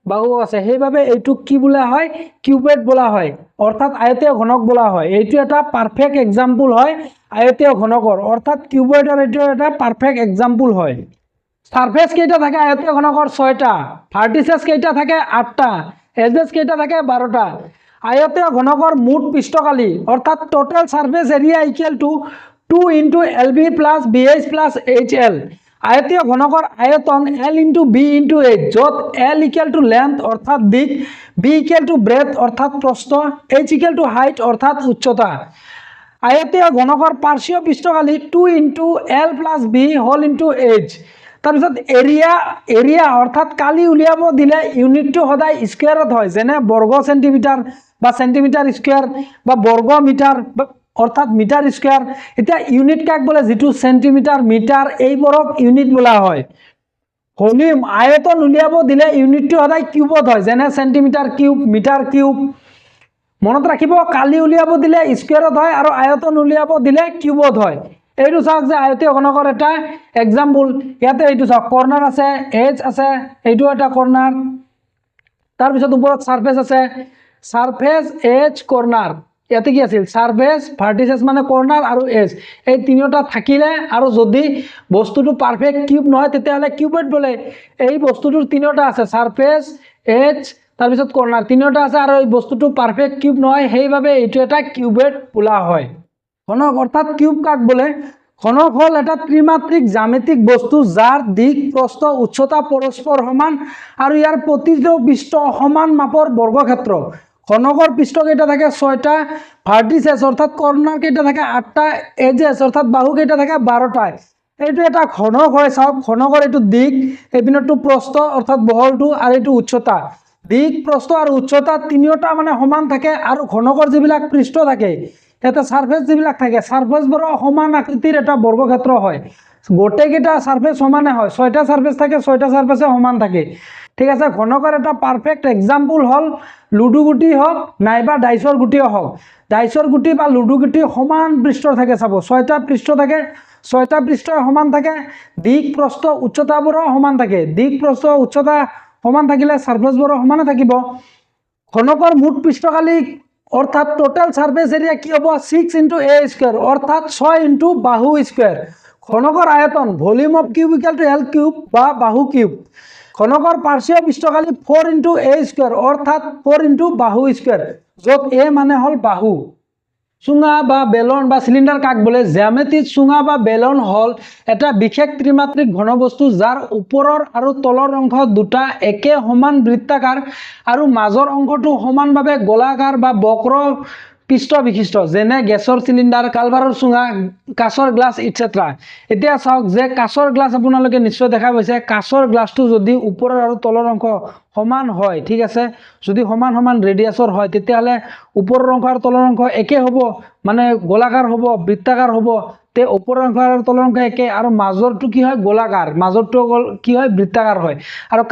বাহু আছে, সেইভাবে এইটোক কি বোলা হয়, কিউবয়েড বোলা হয়, অৰ্থাৎ আয়তীয় ঘনক বোলা হয়। এইটো এটা পাৰফেক্ট এক্সাম্পল হয় আয়তীয় ঘনকৰ, অৰ্থাৎ কিউবয়েডৰ এইটো এটা পাৰফেক্ট এক্সাম্পল হয়। সাৰফেস কেইটা থাকে আয়তীয় ঘনকৰ? 6টা। ভাৰ্টিসেস কেইটা থাকে? 8টা। এজেস কেইটা থাকে? 12টা। আয়তীয় ঘনকৰ মুঠ পৃষ্ঠকালি অর্থাৎ total surface area equal to 2 into LB plus BH plus HL। আয়তীয় ঘনকৰ আয়তন L into B into H, যত L ইকুয়াল টু লেন্থ অর্থাৎ দিক, B ইকুয়াল টু ব্রেথ অর্থাৎ প্রস্থ, H ইকুয়াল টু হাইট অর্থাৎ উচ্চতা। আয়তীয় ঘনকৰ পাৰ্শ্বীয় পৃষ্ঠকালি 2 into L plus B whole into H। তাৰপিছত এৰিয়া অৰ্থাৎ কালি উলিয়াব দিলে ইউনিটটো সদায় স্কুৱেৰত হয়, যেনে বৰ্গ চেণ্টিমিটাৰ বা চেণ্টিমিটাৰ স্কুৱেৰ বা বৰ্গ মিটাৰ অৰ্থাৎ মিটাৰ স্কুৱেৰ। এতিয়া ইউনিট কাক বোলে? যিটো চেণ্টিমিটাৰ, মিটাৰ এইবোৰক ইউনিট বোলা হয়। ভলিউম আয়তন উলিয়াব দিলে ইউনিটটো সদায় কিউবত হয়, যেনে চেণ্টিমিটাৰ কিউব, মিটাৰ কিউব। মনত ৰাখিব, কালি উলিয়াব দিলে স্কুৱেৰত হয় আৰু আয়তন উলিয়াব দিলে কিউবত হয়। এইটো চাওক যে আয়তীয় ঘনকৰ এটা এক্সাম্পল। ইয়াতে এইটো চাওক, কৰ্নাৰ আছে, এজ আছে, এইটো এটা কৰ্নাৰ। তাৰপিছত ওপৰত সাৰফেস আছে, সাৰফেস এজ কৰ্নাৰ। ইয়াতে কি আছিল? সাৰফেস, ভাৰ্টিসেস মানে কৰ্নাৰ আৰু এজ, এই তিনিটা থাকিলে আৰু যদি বস্তুটো পাৰফেক্ট কিউব নহয় তেতিয়াহলে কিউবয়েড বলে। এই বস্তুটোৰ তিনিটা আছে, সাৰফেস, এজ, তাৰপিছত কৰ্নাৰ, তিনিটা আছে আৰু এই বস্তুটো পারফেক্ট কিউব নহয়, সেইভাবে এইটো এটা কিউবয়েড বোলা হয়। ঘনক অর্থাৎ কিউব কাক বলে? ঘনক হল এটা ত্রিমাত্রিক জ্যামিতিক বস্তু যার দিক, প্রস্থ, উচ্চতা পরস্পর সমান আৰু ইয়াৰ প্ৰতিটো পৃষ্ঠ সমান মাপৰ বৰ্গক্ষেত্ৰ। ঘনকৰ পৃষ্ঠ কেইটা থাকে? 6টা। ভার্টিসেস অর্থাৎ কর্নার কেইটা থাকে? 8টা। এজেস অর্থাৎ বাহু কেইটা থাকে? 12টা। এইটো এটা ঘনক হয়। চাওক, ঘনকৰ এইটো দিক, এইপিনৰটো প্ৰস্থ অৰ্থাৎ বহলটো, আৰু এইটো উচ্চতা। দিক, প্ৰস্থ আৰু উচ্চতা তিনিওটা মানে সমান থাকে, আৰু ঘনকৰ যিবিলাক পৃষ্ঠ থাকে, এটা সাৰফেস যিবিলাক থাকে, সাৰফেসবোৰ সমান আকৃতিৰ এটা বৰ্গক্ষেত্ৰ হয়। গোটেইকেইটা সাৰফেস সমানে হয়, 6টা সাৰফেস থাকে, 6টা সাৰফেসে সমান থাকে। ঠিক আছে, ঘনকৰ এটা পাৰফেক্ট এক্সাম্পল হল লুডু গুটি হোক নাইবা ডাইচৰ গুটিও হোক। ডাইচৰ গুটি বা লুডু গুটি সমান পৃষ্ঠ থাকে, চাব 6টা পৃষ্ঠ থাকে, 6টা পৃষ্ঠ সমান থাকে, দিক, প্ৰস্থ, উচ্চতাবোৰো সমান থাকে। দিক, প্ৰস্থ, উচ্চতা সমান থাকিলে সাৰফেসবোৰো সমানে থাকিব। ঘনকৰ মুঠ পৃষ্ঠকালি অর্থাৎ টোটাল সারফেস এরিয়া কি হবো? 6 ইন্টু A স্কোয়ার অর্থাৎ 6 ইন্টু বাহু স্কোয়ার। ঘনকৰ আয়তন volume of cube equal to L cube বা বাহু কিউব। ঘনকৰ পার্শ্বীয় পৃষ্ঠকালি 4 ইন্টু A স্কোয়ার অর্থাৎ 4 ইন্টু বাহু স্কোয়ার, যত A মানে হল বাহু। চুঙা বা বেলন বা সিলিন্ডার কাক বলে? জ্যামিতিক চুঙা বা বেলন হল এটা বিশেষ ত্রিমাত্রিক ঘনবস্তু যার উপৰৰ আৰু তলৰ অংশ দুটা একে সমান বৃত্তাকাৰ আৰু মাজৰ অংশটো সমানভাৱে গোলাকাৰ বা বক্ৰ পৃষ্ঠ বিশিষ্ট, যেনে গেছৰ সিলিন্ডাৰ, কালভাৰৰ চুঙা, কাঁচৰ গ্লাস ইটসেট্ৰা। এতিয়া চাওক যে কাঁচৰ গ্লাস আপোনালোকে নিশ্চয় দেখা পাইছে। কাঁচৰ গ্লাসটো যদি ওপৰৰ আৰু তলৰ অংশ সমান হয়, ঠিক আছে, যদি সমান সমান ৰেডিয়াছৰ হয়, তেতিয়াহ'লে ওপৰৰ অংশ আৰু তলৰ অংশ একে হ'ব, মানে গোলাকাৰ হ'ব, বৃত্তাকাৰ হ'ব। তে ওপৰৰ অংশ আৰু তলৰ অংশ একে, আৰু মাজৰটো কি হয়? গোলাকাৰ, মাজৰটো কি হয়? বৃত্তাকাৰ হয়। আৰু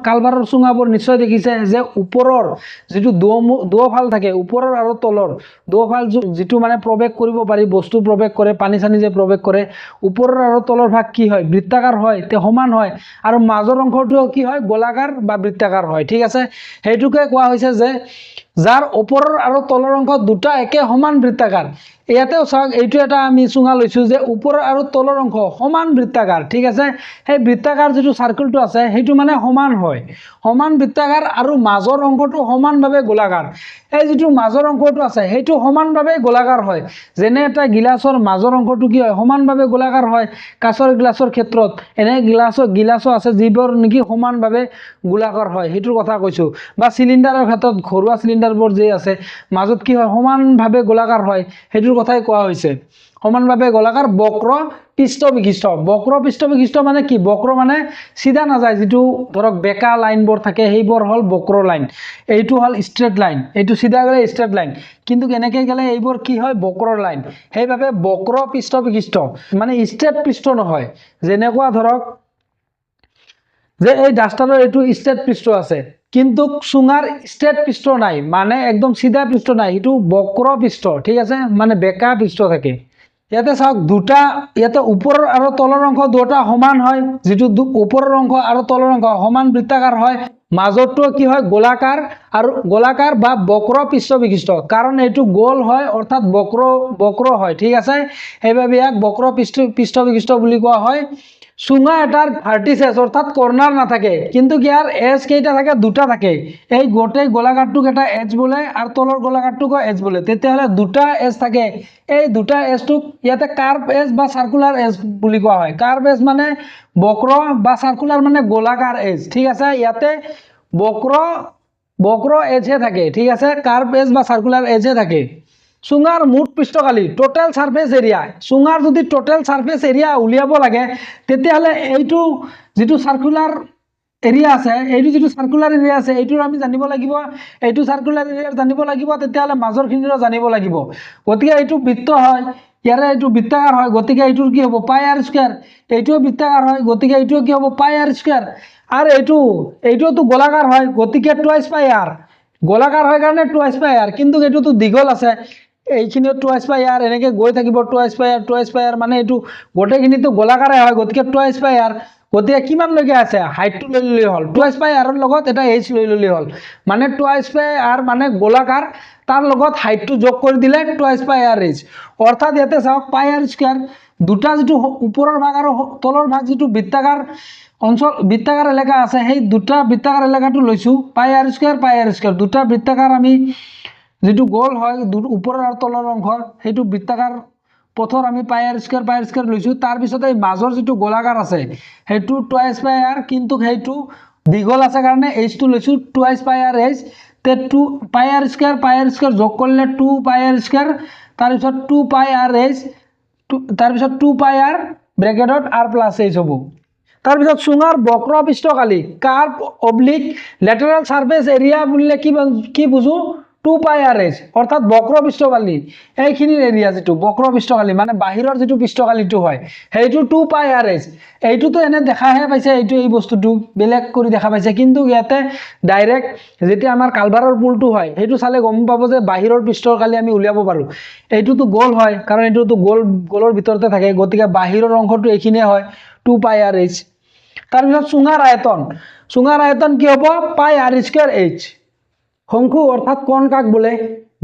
কালভাৰৰ চুঙাবোৰ নিশ্চয় দেখিছে যে ওপৰৰ যিটো দুফাল থাকে, ওপৰৰ আৰু তলৰ দুফাল যিটো মানে প্ৰৱেশ কৰিব পাৰি, বস্তু প্ৰৱেশ কৰে, পানী চানী যে প্ৰৱেশ কৰে, ওপৰৰ আৰু তলৰ ভাগ কি হয়? বৃত্তাকাৰ হয়, তে সমান হয়। আৰু মাজৰ অংশটো কি হয়? গোলাকাৰ বা বৃত্তাকাৰ হয়। ঠিক আছে, সেইটোকে কোৱা হৈছে যে যাৰ ওপৰৰ আৰু তলৰ অংশ দুটা একে সমান বৃত্তাকাৰ। ইয়াতেও চাওক, এইটো এটা আমি চুঙা লৈছো যে ওপৰৰ আৰু তলৰ অংশ সমান বৃত্তাকাৰ। ঠিক আছে, সেই বৃত্তাকাৰ যিটো সাৰ্কেলটো আছে সেইটো মানে সমান হয়, সমান বৃত্তাকাৰ, আৰু মাজৰ অংশটো সমানভাৱে গোলাকাৰ। এই যিটো মাজৰ অংশটো আছে সেইটো সমানভাৱে গোলাকাৰ হয়, যেনে এটা গিলাচৰ মাজৰ অংশটো কি হয়? সমানভাৱে গোলাকাৰ হয়। কাঁচৰ গ্লাছৰ ক্ষেত্ৰত এনে গিলাচো আছে যিবোৰ নেকি সমানভাৱে গোলাকাৰ হয়, সেইটোৰ কথা কৈছো। বা সিলিন্ডাৰৰ ক্ষেত্ৰত ঘৰুৱা সিলিন্ডাৰবোৰ যে আছে মাজত কি হয়? সমানভাৱে গোলাকাৰ হয়, সেইটোৰ কথাই কোৱা হৈছে। সমানভাৱে গোলাকাৰ, বক্ৰ পৃষ্ঠ বিশিষ্ট। বক্ৰ পৃষ্ঠ বিশিষ্ট মানে কি? বক্ৰ মানে চিধা নাযায়, যিটো ধৰক বেকা লাইনবোৰ থাকে সেইবোৰ হল বক্ৰ লাইন, এইটো হল ষ্ট্ৰেট লাইন, এইটো চিধা গ'লে ষ্ট্ৰেট লাইন, কিন্তু কেনেকৈ গ'লে এইবোৰ কি হয়? বক্ৰ লাইন। সেইভাবে বক্ৰ পৃষ্ঠ বিশিষ্ট মানে ষ্ট্ৰেট পৃষ্ঠ নহয়, যেনেকুৱা ধৰক যে এই ডাস্টাৰৰ এইটো ষ্ট্ৰেট পৃষ্ঠ আছে, কিন্তু চুঙাৰ ষ্ট্ৰেট পৃষ্ঠ নাই, মানে একদম চিধা পৃষ্ঠ নাই, সেইটো বক্ৰ পৃষ্ঠ। ঠিক আছে, মানে বেকা পৃষ্ঠ থাকে। ইয়াতে চাওক, দুটা ইয়াতে ওপৰৰ আৰু তলৰ অংশ দুটা সমান হয়, যিটো ওপৰৰ অংশ আৰু তলৰ অংশ সমান বৃত্তাকাৰ হয়, মাজৰটো কি হয় গোলাকাৰ আৰু গোলাকাৰ বা বক্ৰ পৃষ্ঠ বিশিষ্ট, কাৰণ এইটো গোল হয় অৰ্থাৎ বক্ৰ হয়, ঠিক আছে। সেইবাবে ইয়াক বক্ৰ পৃষ্ঠ বিশিষ্ট বুলি কোৱা হয়। চুঙা এটাৰ ভাৰ্টিচেছ অৰ্থাৎ কৰ্নাৰ নাথাকে, কিন্তু ইয়াৰ এজ কেইটা থাকে, দুটা থাকে। এই গোটেই গোলাকাৰটোক এটা এজ বোলে আৰু তলৰ গোলাকাৰটোকো এজ বোলে। তেতিয়াহ'লে দুটা এজ থাকে, এই দুটা এজটোক ইয়াতে কাৰ্ভ এজ বা চাৰ্কুলাৰ এজ বুলি কোৱা হয়। কাৰ্ভ এজ মানে বক্ৰ বা চাৰ্কুলাৰ মানে গোলাকাৰ এজ, ঠিক আছে। ইয়াতে বক্ৰ এজহে থাকে, ঠিক আছে, কাৰ্ভ এজ বা চাৰ্কুলাৰ এজহে থাকে। চুঙাৰ মুঠ পৃষ্ঠকালি টোটেল সাৰফেস এৰিয়া, চুঙাৰ যদি টোটেল সাৰফেস এৰিয়া উলিয়াব লাগে তেতিয়াহ'লে এইটো যিটো সাৰ্কুলাৰ এৰিয়া আছে, এইটো যিটো সাৰ্কুলাৰ এৰিয়া আছে এইটোৰ আমি জানিব লাগিব, এইটো সাৰ্কুলাৰ এৰিয়া জানিব লাগিব, তেতিয়াহ'লে মাজৰখিনিৰো জানিব লাগিব। গতিকে এইটো বৃত্ত হয়, ইয়াৰে এইটো বৃত্তাকাৰ হয়, গতিকে এইটোৰ কি হ'ব পাই আৰ স্কয়াৰ। এইটোও বৃত্তাকাৰ হয়, গতিকে এইটোও কি হ'ব পাই আৰ স্কয়াৰ। আৰ এইটোতো গোলাকাৰ হয়, গতিকে টুৱাইছ পাই আৰ। গোলাকাৰ হয় কাৰণে টুৱাইছ পাই আৰ, কিন্তু এইটোতো দীঘল আছে, এইখিনিও টুৱাইছ পাই আৰ, এনেকৈ গৈ থাকিব টুৱাইছ পাই আৰ, মানে এইটো গোটেইখিনিতো গোলাকাৰে হয়, গতিকে টুৱাইছ পাই আৰ। গতিকে কিমানলৈকে আছে হাইটটো লৈ ল'লেই হ'ল, টুৱাইছ পাই আৰৰ লগত এটা এইচ লৈ ল'লেই হ'ল, মানে টুৱাইছ পাই আৰ মানে গোলাকাৰ, তাৰ লগত হাইটটো যোগ কৰি দিলে টুৱাইছ পাই আৰ এইচ। অৰ্থাৎ ইয়াতে চাওক পাই আৰ স্কয়াৰ, দুটা যিটো ওপৰৰ ভাগ আৰু তলৰ ভাগ যিটো বৃত্তাকাৰ অঞ্চল বৃত্তাকাৰ এলেকা আছে, সেই দুটা বৃত্তাকাৰ এলেকাটো লৈছোঁ পাই আৰ স্কয়াৰ, দুটা বৃত্তাকাৰ আমি যিটো গোল হয় ওপৰৰ আৰু তলৰ অংশৰ সেইটো বৃত্তাকাৰ পথৰ আমি পাই আৰ স্কয়াৰ লৈছোঁ। তাৰপিছত এই মাজৰ যিটো গোলাকাৰ আছে সেইটো টুৱাইছ পাই আৰ, কিন্তু সেইটো দীঘল আছে কাৰণে এইচটো লৈছোঁ টুৱাইছ পাই আৰ এইচ। তে টু পাই আৰ স্কয়াৰ যোগ কৰিলে 2 পাই আৰ স্কয়াৰ, তাৰপিছত 2 পাই আৰ এইচ, তাৰপিছত 2 পাই আৰ ব্ৰেকেটত আৰ প্লাছ এইচ হ'ব। তাৰপিছত চুঙাৰ বক্ৰ পৃষ্ঠকালি curved oblique lateral surface area বুলিলে কি বুঝো 2 পাই আৰ এইচ, অৰ্থাৎ বক্ৰ পৃষ্ঠকালি এইখিনিৰ এৰিয়া যিটো বক্ৰ পৃষ্ঠকালি মানে বাহিৰৰ যিটো পৃষ্ঠকালিটো হয় সেইটো 2 পাই আৰ এইচ। এইটোতো এনে দেখাহে পাইছে, এইটো এই বস্তুটো বেলেগ কৰি দেখা পাইছে, কিন্তু ইয়াতে ডাইৰেক্ট যেতিয়া আমাৰ কালভাৰৰ পুলটো হয় সেইটো চালে গম পাব যে বাহিৰৰ পৃষ্ঠকালি আমি উলিয়াব পাৰোঁ। এইটোতো গোল হয় কাৰণ এইটোতো গোলৰ ভিতৰতে থাকে, গতিকে বাহিৰৰ অংশটো এইখিনিয়ে হয় 2 পাই আৰ এইচ। তাৰপিছত চুঙাৰ আয়তন কি হ'ব পাই আৰ স্কয়াৰ এইচ। শংকু অৰ্থাৎ কণ কাক বোলে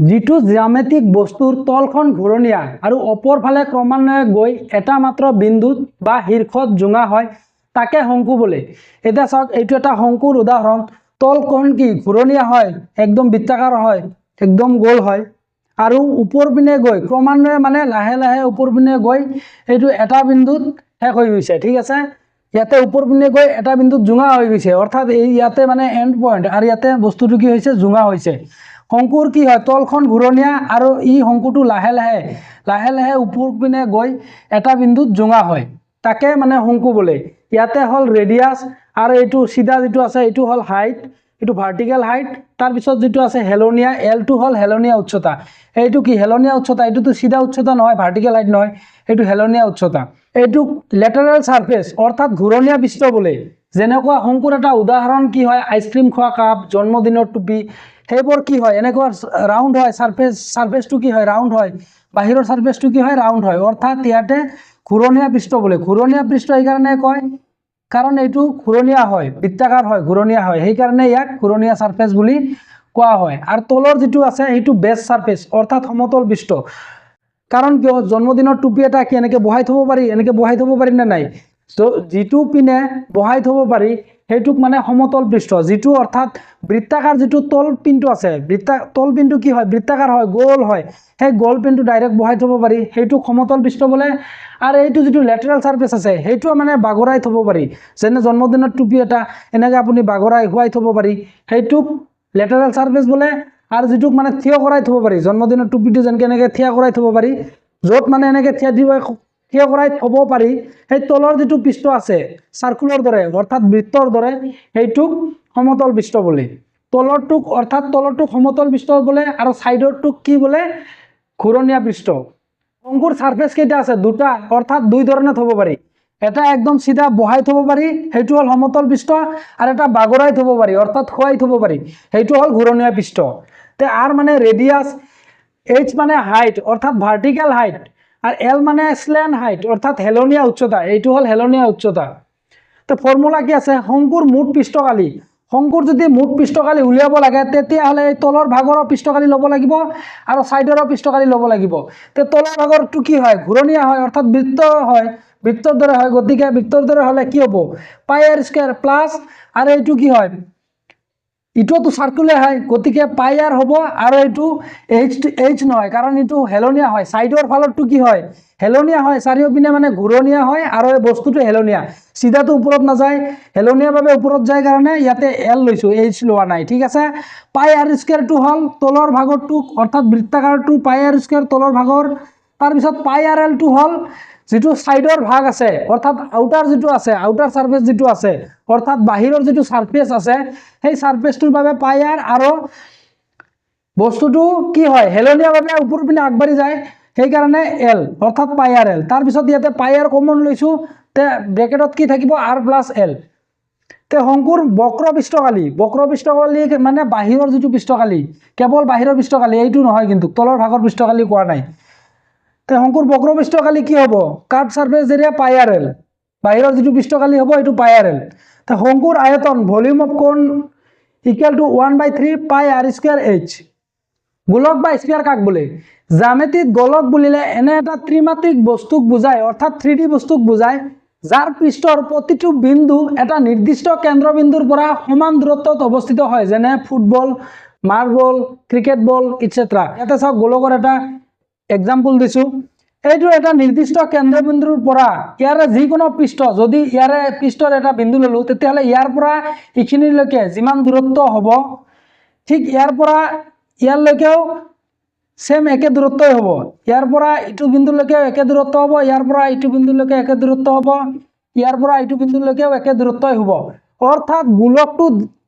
যিটো জ্যামিতিক বস্তুৰ তলখন ঘূৰণীয়া আৰু ওপৰ ফালে ক্ৰমান্বয়ে গৈ এটা মাত্ৰ বিন্দুত বা শীৰ্ষত জোঙা হয় তাকে শংকু বোলে। এতিয়া চাওক এইটো এটা শংকুৰ উদাহৰণ, তলখন কি ঘূৰণীয়া হয়, একদম বৃত্তাকাৰ হয়, একদম গোল হয়, আৰু ওপৰ পিনে গৈ ক্ৰমান্বয়ে মানে লাহে লাহে ওপৰ পিনে গৈ এইটো এটা বিন্দুত শেষ হৈ গৈছে, ঠিক আছে। ইয়াতে ওপৰ পিনে গৈ এটা বিন্দুত জোঙা হৈ গৈছে, অৰ্থাৎ এই ইয়াতে মানে এণ্ড পইণ্ট আৰু ইয়াতে বস্তুটো কি হৈছে জোঙা হৈছে। শংকুৰ কি হয় তলখন ঘূৰণীয়া আৰু ই শংকুটো লাহে লাহে ওপৰ পিনে গৈ এটা বিন্দুত জোঙা হয়, তাকে মানে শংকু বোলে। ইয়াতে হ'ল ৰেডিয়াছ আৰু এইটো সিধা যিটো আছে এইটো হ'ল হাইট, এইটো ভাৰ্টিকেল হাইট, তাৰপিছত যিটো আছে হেলনীয়া এলটো হ'ল হেলনীয়া উচ্চতা। এইটো কি হেলনীয়া উচ্চতা, এইটোতো সিধা উচ্চতা নহয়, ভাৰ্টিকেল হাইট নহয়, এইটো হেলনীয়া উচ্চতা। এইটো লেটাৰেল সাৰফেস অৰ্থাৎ ঘূৰণীয়া পৃষ্ঠ বোলে। যেনেকুৱা শংকুৰ এটা উদাহৰণ কি হয় আইচক্ৰীম খোৱা কাপ, জন্মদিনৰ টুপি, সেইবোৰ কি হয় এনেকুৱা ৰাউণ্ড হয়, সাৰফেসটো কি হয় ৰাউণ্ড হয়, বাহিৰৰ সাৰফেসটো কি হয় ৰাউণ্ড হয়, অৰ্থাৎ ইয়াতে ঘূৰণীয়া পৃষ্ঠ বোলে। ঘূৰণীয়া পৃষ্ঠ এইকাৰণে কয় কাৰণ এইটো ঘূৰণীয়া হয়, বৃত্তাকাৰ হয়, ঘূৰণীয়া হয়, সেইকাৰণে ইয়াক ঘূৰণীয়া সাৰফেস বুলি কোৱা হয়। আৰু তলৰ যিটো আছে সেইটো বেস সাৰফেস অৰ্থাৎ সমতল পৃষ্ঠ, কাৰণ কিয় জন্মদিনৰ টুপি এটা কি এনেকৈ বহাই থ'ব পাৰি, এনেকৈ বহাই থ'ব পাৰি নে নাই, যিটো পিনে বহাই থ'ব পাৰি সেইটোক মানে সমতল পৃষ্ঠ, যিটো অৰ্থাৎ বৃত্তাকাৰ যিটো তল পিনটো আছে, তল পিনটো কি হয় বৃত্তাকাৰ হয়, গোল হয়, সেই গোল পিনটো ডাইৰেক্ট বহাই থ'ব পাৰি সেইটোক সমতল পৃষ্ঠ বোলে। আৰু এইটো যিটো লেটাৰেল সাৰফেস আছে সেইটো মানে বাগৰাই থ'ব পাৰি, যেনে জন্মদিনৰ টুপি এটা এনেকৈ আপুনি বাগৰাই শুৱাই থ'ব পাৰি সেইটোক লেটাৰেল সাৰফেস বোলে। আৰু যিটোক মানে থিয় কৰাই থ'ব পাৰি, জন্মদিনৰ টুপিটো যেনেকৈ এনেকৈ থিয় কৰাই থ'ব পাৰি, য'ত মানে এনেকৈ থিয় কৰাই থ'ব পাৰি সেই তলৰ যিটো পৃষ্ঠ আছে সাৰ্কুলাৰ দৰে অৰ্থাৎ বৃত্তৰ দৰে সেইটোক সমতল পৃষ্ঠ বোলে। তলৰটোক সমতল পৃষ্ঠ বোলে আৰু সাইডৰটোক কি বোলে ঘূৰণীয়া পৃষ্ঠ। শংকুৰ সাৰফেস কেইটা আছে দুটা, অৰ্থাৎ দুই ধৰণে থ'ব পাৰি, এটা একদম সিধা বহাই থ'ব পাৰি সেইটো হ'ল সমতল পৃষ্ঠ, আৰু এটা বাগৰাই থ'ব পাৰি অৰ্থাৎ শুৱাই থ'ব পাৰি সেইটো হ'ল ঘূৰণীয়া পৃষ্ঠ। তে আৰ মানে ৰেডিয়াছ, এইচ মানে হাইট অৰ্থাৎ ভাৰ্টিকেল হাইট, আর এল মানে স্ল্যান্ট হাইট অর্থাৎ হেলনীয়া উচ্চতা, এইটো হল হেলনীয়া উচ্চতা। তো ফর্মুলা কি আছে শঙ্কুর মুঠ পৃষ্ঠকালি শংকুৰ যদি মুঠ পৃষ্ঠকালি উলিয়াব লাগে তেতিয়াহ'লে এই তলৰ ভাগৰ পৃষ্ঠকালি ল'ব লাগিব আৰু ছাইডৰ পৃষ্ঠকালি ল'ব লাগিব। তে তলৰ ভাগৰটো কি হয়, ঘূৰণীয়া হয়, অৰ্থাৎ বৃত্ত হয়, বৃত্তৰ দৰে হয়। গতিকে বৃত্তৰ দৰে হ'লে কি হ'ব, পাই আৰ স্কুৱেৰ প্লাছ, আৰু এইটো কি হয়, ইটোতো সার্কুলার হয়, গতিকে পাই আর হব, আর এইটো এইচ নহয় কারণ এইটো হেলনিয়া হয়। সাইডর ফালতটো কি হয়, হেলনিয়া হয়, চাৰিওপিনে মানে ঘূৰণীয়া হয়, আৰু এই বস্তুটো হেলনিয়া, সিধাটো ওপৰত নাযায়, হেলনিয়াভাৱে ওপৰত যায় কাৰণে ইয়াতে এল লৈছো, এইচ লোৱা নাই। ঠিক আছে, পাই আৰ স্কোয়াৰটো হল তলৰ ভাগৰটো, অৰ্থাৎ বৃত্তাকাৰটো পাই আৰ স্কোয়াৰ তলৰ ভাগৰ, তাৰপিছত পাই আৰ এলটো হল যেটো সাইডৰ ভাগ আছে, অৰ্থাৎ আউটাৰ যেটো আছে, আউটাৰ সাৰফেস যেটো আছে, অৰ্থাৎ বাহিৰৰ যেটো সাৰফেস আছে, সেই সাৰফেসটোৰ বাবে পাই আৰ, আৰু বস্তুটো কি হয় হেলনিয়াভাৱে ওপৰ পিনে আগবাঢ়ি যায়, সেই কাৰণে এল, অৰ্থাৎ পাই আৰ এল। তাৰপিছত ইয়াতে পাই আৰ কমন লৈছো, তে ব্ৰেকেটত কি থাকিব, আৰ প্লাছ এল। তে শংকুৰ বক্ৰ পৃষ্ঠকালি মানে বাহিৰৰ যেটো পৃষ্ঠকালি, কেৱল বাহিৰৰ পৃষ্ঠকালি, এইটো নহয় কিন্তু তলৰ ভাগৰ পৃষ্ঠকালি কোৱা নাই। তে শংকুৰ বক্ৰ পৃষ্ঠকালি কি হ'ব, কাৰ্ভ সাৰফেস এৰিয়া পাই আৰ এল, বাহিৰৰ যেটো পৃষ্ঠকালি হ'ব এইটো পাই আৰ এল। তে শংকুৰ আয়তন ভলিউম অফ কোন ইকুয়াল টু 1/3 পাই আর স্কয়ার এইচ। গোলক বা স্ফিয়ার কাক বলে, জ্যামিতিক গোলক বুলিলে এনে এটা ত্ৰিমাত্ৰিক বস্তুক বুজায়, অৰ্থাৎ 3D বস্তুক বুজায়, যাৰ পৃষ্ঠৰ প্ৰতিটো বিন্দু এটা নিৰ্দিষ্ট কেন্দ্ৰবিন্দুৰ পৰা সমান দূৰত্বত অৱস্থিত হয়, যেনে ফুটবল, মাৰ্বল, ক্ৰিকেট বল ইত্যাদি। ইয়াতে চাওক গোলকৰ এটা এক্সাম্পল দিছো, এইটো এটা নিৰ্দিষ্ট কেন্দ্ৰবিন্দুৰ পৰা ইয়াৰে যিকোনো পৃষ্ঠ, যদি ইয়াৰে পৃষ্ঠৰ এটা বিন্দু ললো, তেতিয়াহ'লে ইয়াৰ পৰা এইখিনিলৈকে যিমান দূৰত্ব হ'ব, ঠিক ইয়াৰ পৰা ইয়াৰলৈকেও সেম একে দূৰত্বই হ'ব, ইয়াৰ পৰা ইটো বিন্দুলৈকে একে দূৰত্ব হ'ব, ইয়াৰ পৰা ইটো বিন্দুলৈকে একে দূৰত্ব হ'ব, ইয়াৰ পৰা ইটো বিন্দুলৈকেও একে দূৰত্বই হ'ব। অৰ্থাৎ গোলকটো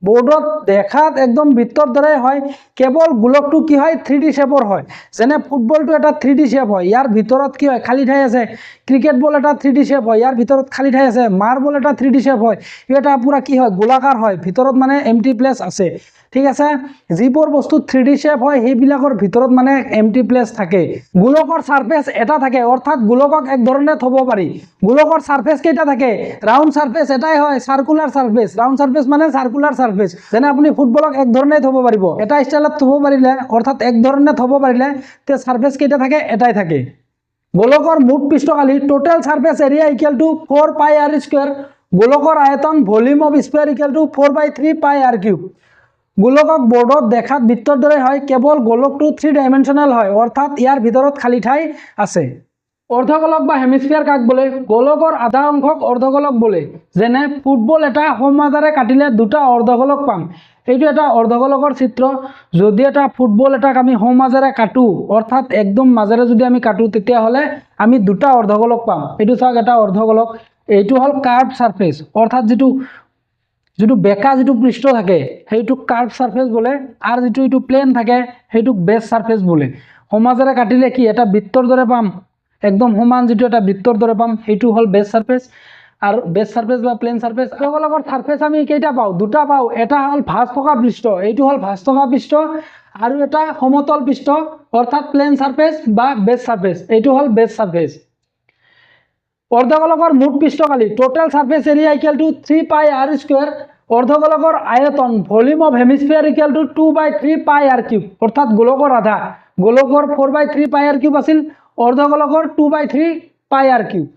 বোৰ্ডত দেখাত একদম বৃত্তৰ দৰে হয়, কেৱল গোলকটো কি হয় 3D শেপৰ হয়। যেনে ফুটবলটো এটা 3D শেপ হয়, ইয়াৰ ভিতৰত কি হয় খালী ঠাই আছে, ক্ৰিকেট বল এটা 3D শেপ হয়, ইয়াৰ ভিতৰত খালী ঠাই আছে, মাৰ্বল এটা 3D শেপ হয়, এটা পুৰা কি হয় গোলাকাৰ হয়, ভিতৰত মানে এমটি প্লেস আছে। ঠিক আছে, যিবোৰ বস্তু 3D শেপ হয় সেইবিলাকৰ ভিতৰত মানে এমটি প্লেস থাকে। গোলকৰ সাৰফেস এটা থাকে, অৰ্থাৎ গোলকক এক ধৰণে থব পাৰি। গোলকৰ সাৰফেস কেইটা থাকে, ৰাউন্ড সাৰফেস এটাই হয়, সাৰ্কুলাৰ সাৰফেস, ৰাউন্ড সাৰফেস মানে সাৰ্কুলাৰ সাৰফেস। যেনে আপুনি ফুটবলক এক ধৰণে থব পাৰিব, এটা স্টাইলত থব পাৰিলে, অৰ্থাৎ এক ধৰণে থব পাৰিলে, তে সাৰফেস কেইটা থাকে, এটাই থাকে। গোলকৰ মুঠ পৃষ্ঠকালি total surface area equal to 4 pi r square. গোলকৰ আয়তন volume of sphere equal to 4/3 pi R cube. গোলকক বোৰ্ডত দেখাত বৃত্তৰ দৰে হয়, কেৱল গোলকটো 3 ডাইমেনশনাল হয়, অৰ্থাৎ ইয়াৰ ভিতৰত খালী ঠাই আছে। অৰ্ধগোলক বা হেমিস্ফিয়াৰ কাক বোলে, গোলকৰ আধা অংশক অৰ্ধগোলক বোলে। যেনে ফুটবল এটা সমমাজাৰে কাটিলে দুটা অৰ্ধগোলক পাম, এইটো এটা অৰ্ধগোলকৰ চিত্ৰ। যদি এটা ফুটবল এটাক আমি সমমাজাৰে কাটো, অৰ্থাৎ একদম মাজেৰে যদি আমি কাটো, তেতিয়াহ'লে আমি দুটা অৰ্ধগোলক পাম। এইটো চাওক এটা অৰ্ধগোলক, এইটো হ'ল কাৰ্ভ সাৰফেস, অৰ্থাৎ যেটো বেকা যেটো পৃষ্ঠ থাকে সেইটোক কাৰ্ভ সাৰফেস বলে, আৰ যেটো এইটো প্লেন থাকে সেইটোক বেস সাৰফেস বলে। সমাজেৰে কাটিলে কি এটা বৃত্তৰ দৰে পাম, একদম সমান যেটো এটা বৃত্তৰ দৰে পাম, সেইটো হল বেস সাৰফেস। আৰ বেস সাৰফেস বা প্লেন সাৰফেস, অৰ্ধগোলকৰ সারফেস আমি কেইটা পাও, দুটা পাও, এটা হল ভাঁজ থকা পৃষ্ঠ, এইটো হল ভাঁজ থকা পৃষ্ঠ, আৰু এটা সমতল পৃষ্ঠ, অৰ্থাৎ প্লেন সাৰফেস বা বেস সাৰফেস, এইটো হল বেস সাৰফেস। অৰ্ধগোলকৰ মুঠ পৃষ্ঠকালি total surface area equal to 3 pi r square. অৰ্ধগোলকৰ আয়তন volume of hemisphere equal to 2/3 pi R cube, অৰ্থাৎ গোলকৰ আধা, গোলকৰ 4/3 পাই আৰ কিউব আছিল, অৰ্ধগোলকৰ 2/3 পাই আৰ কিউব।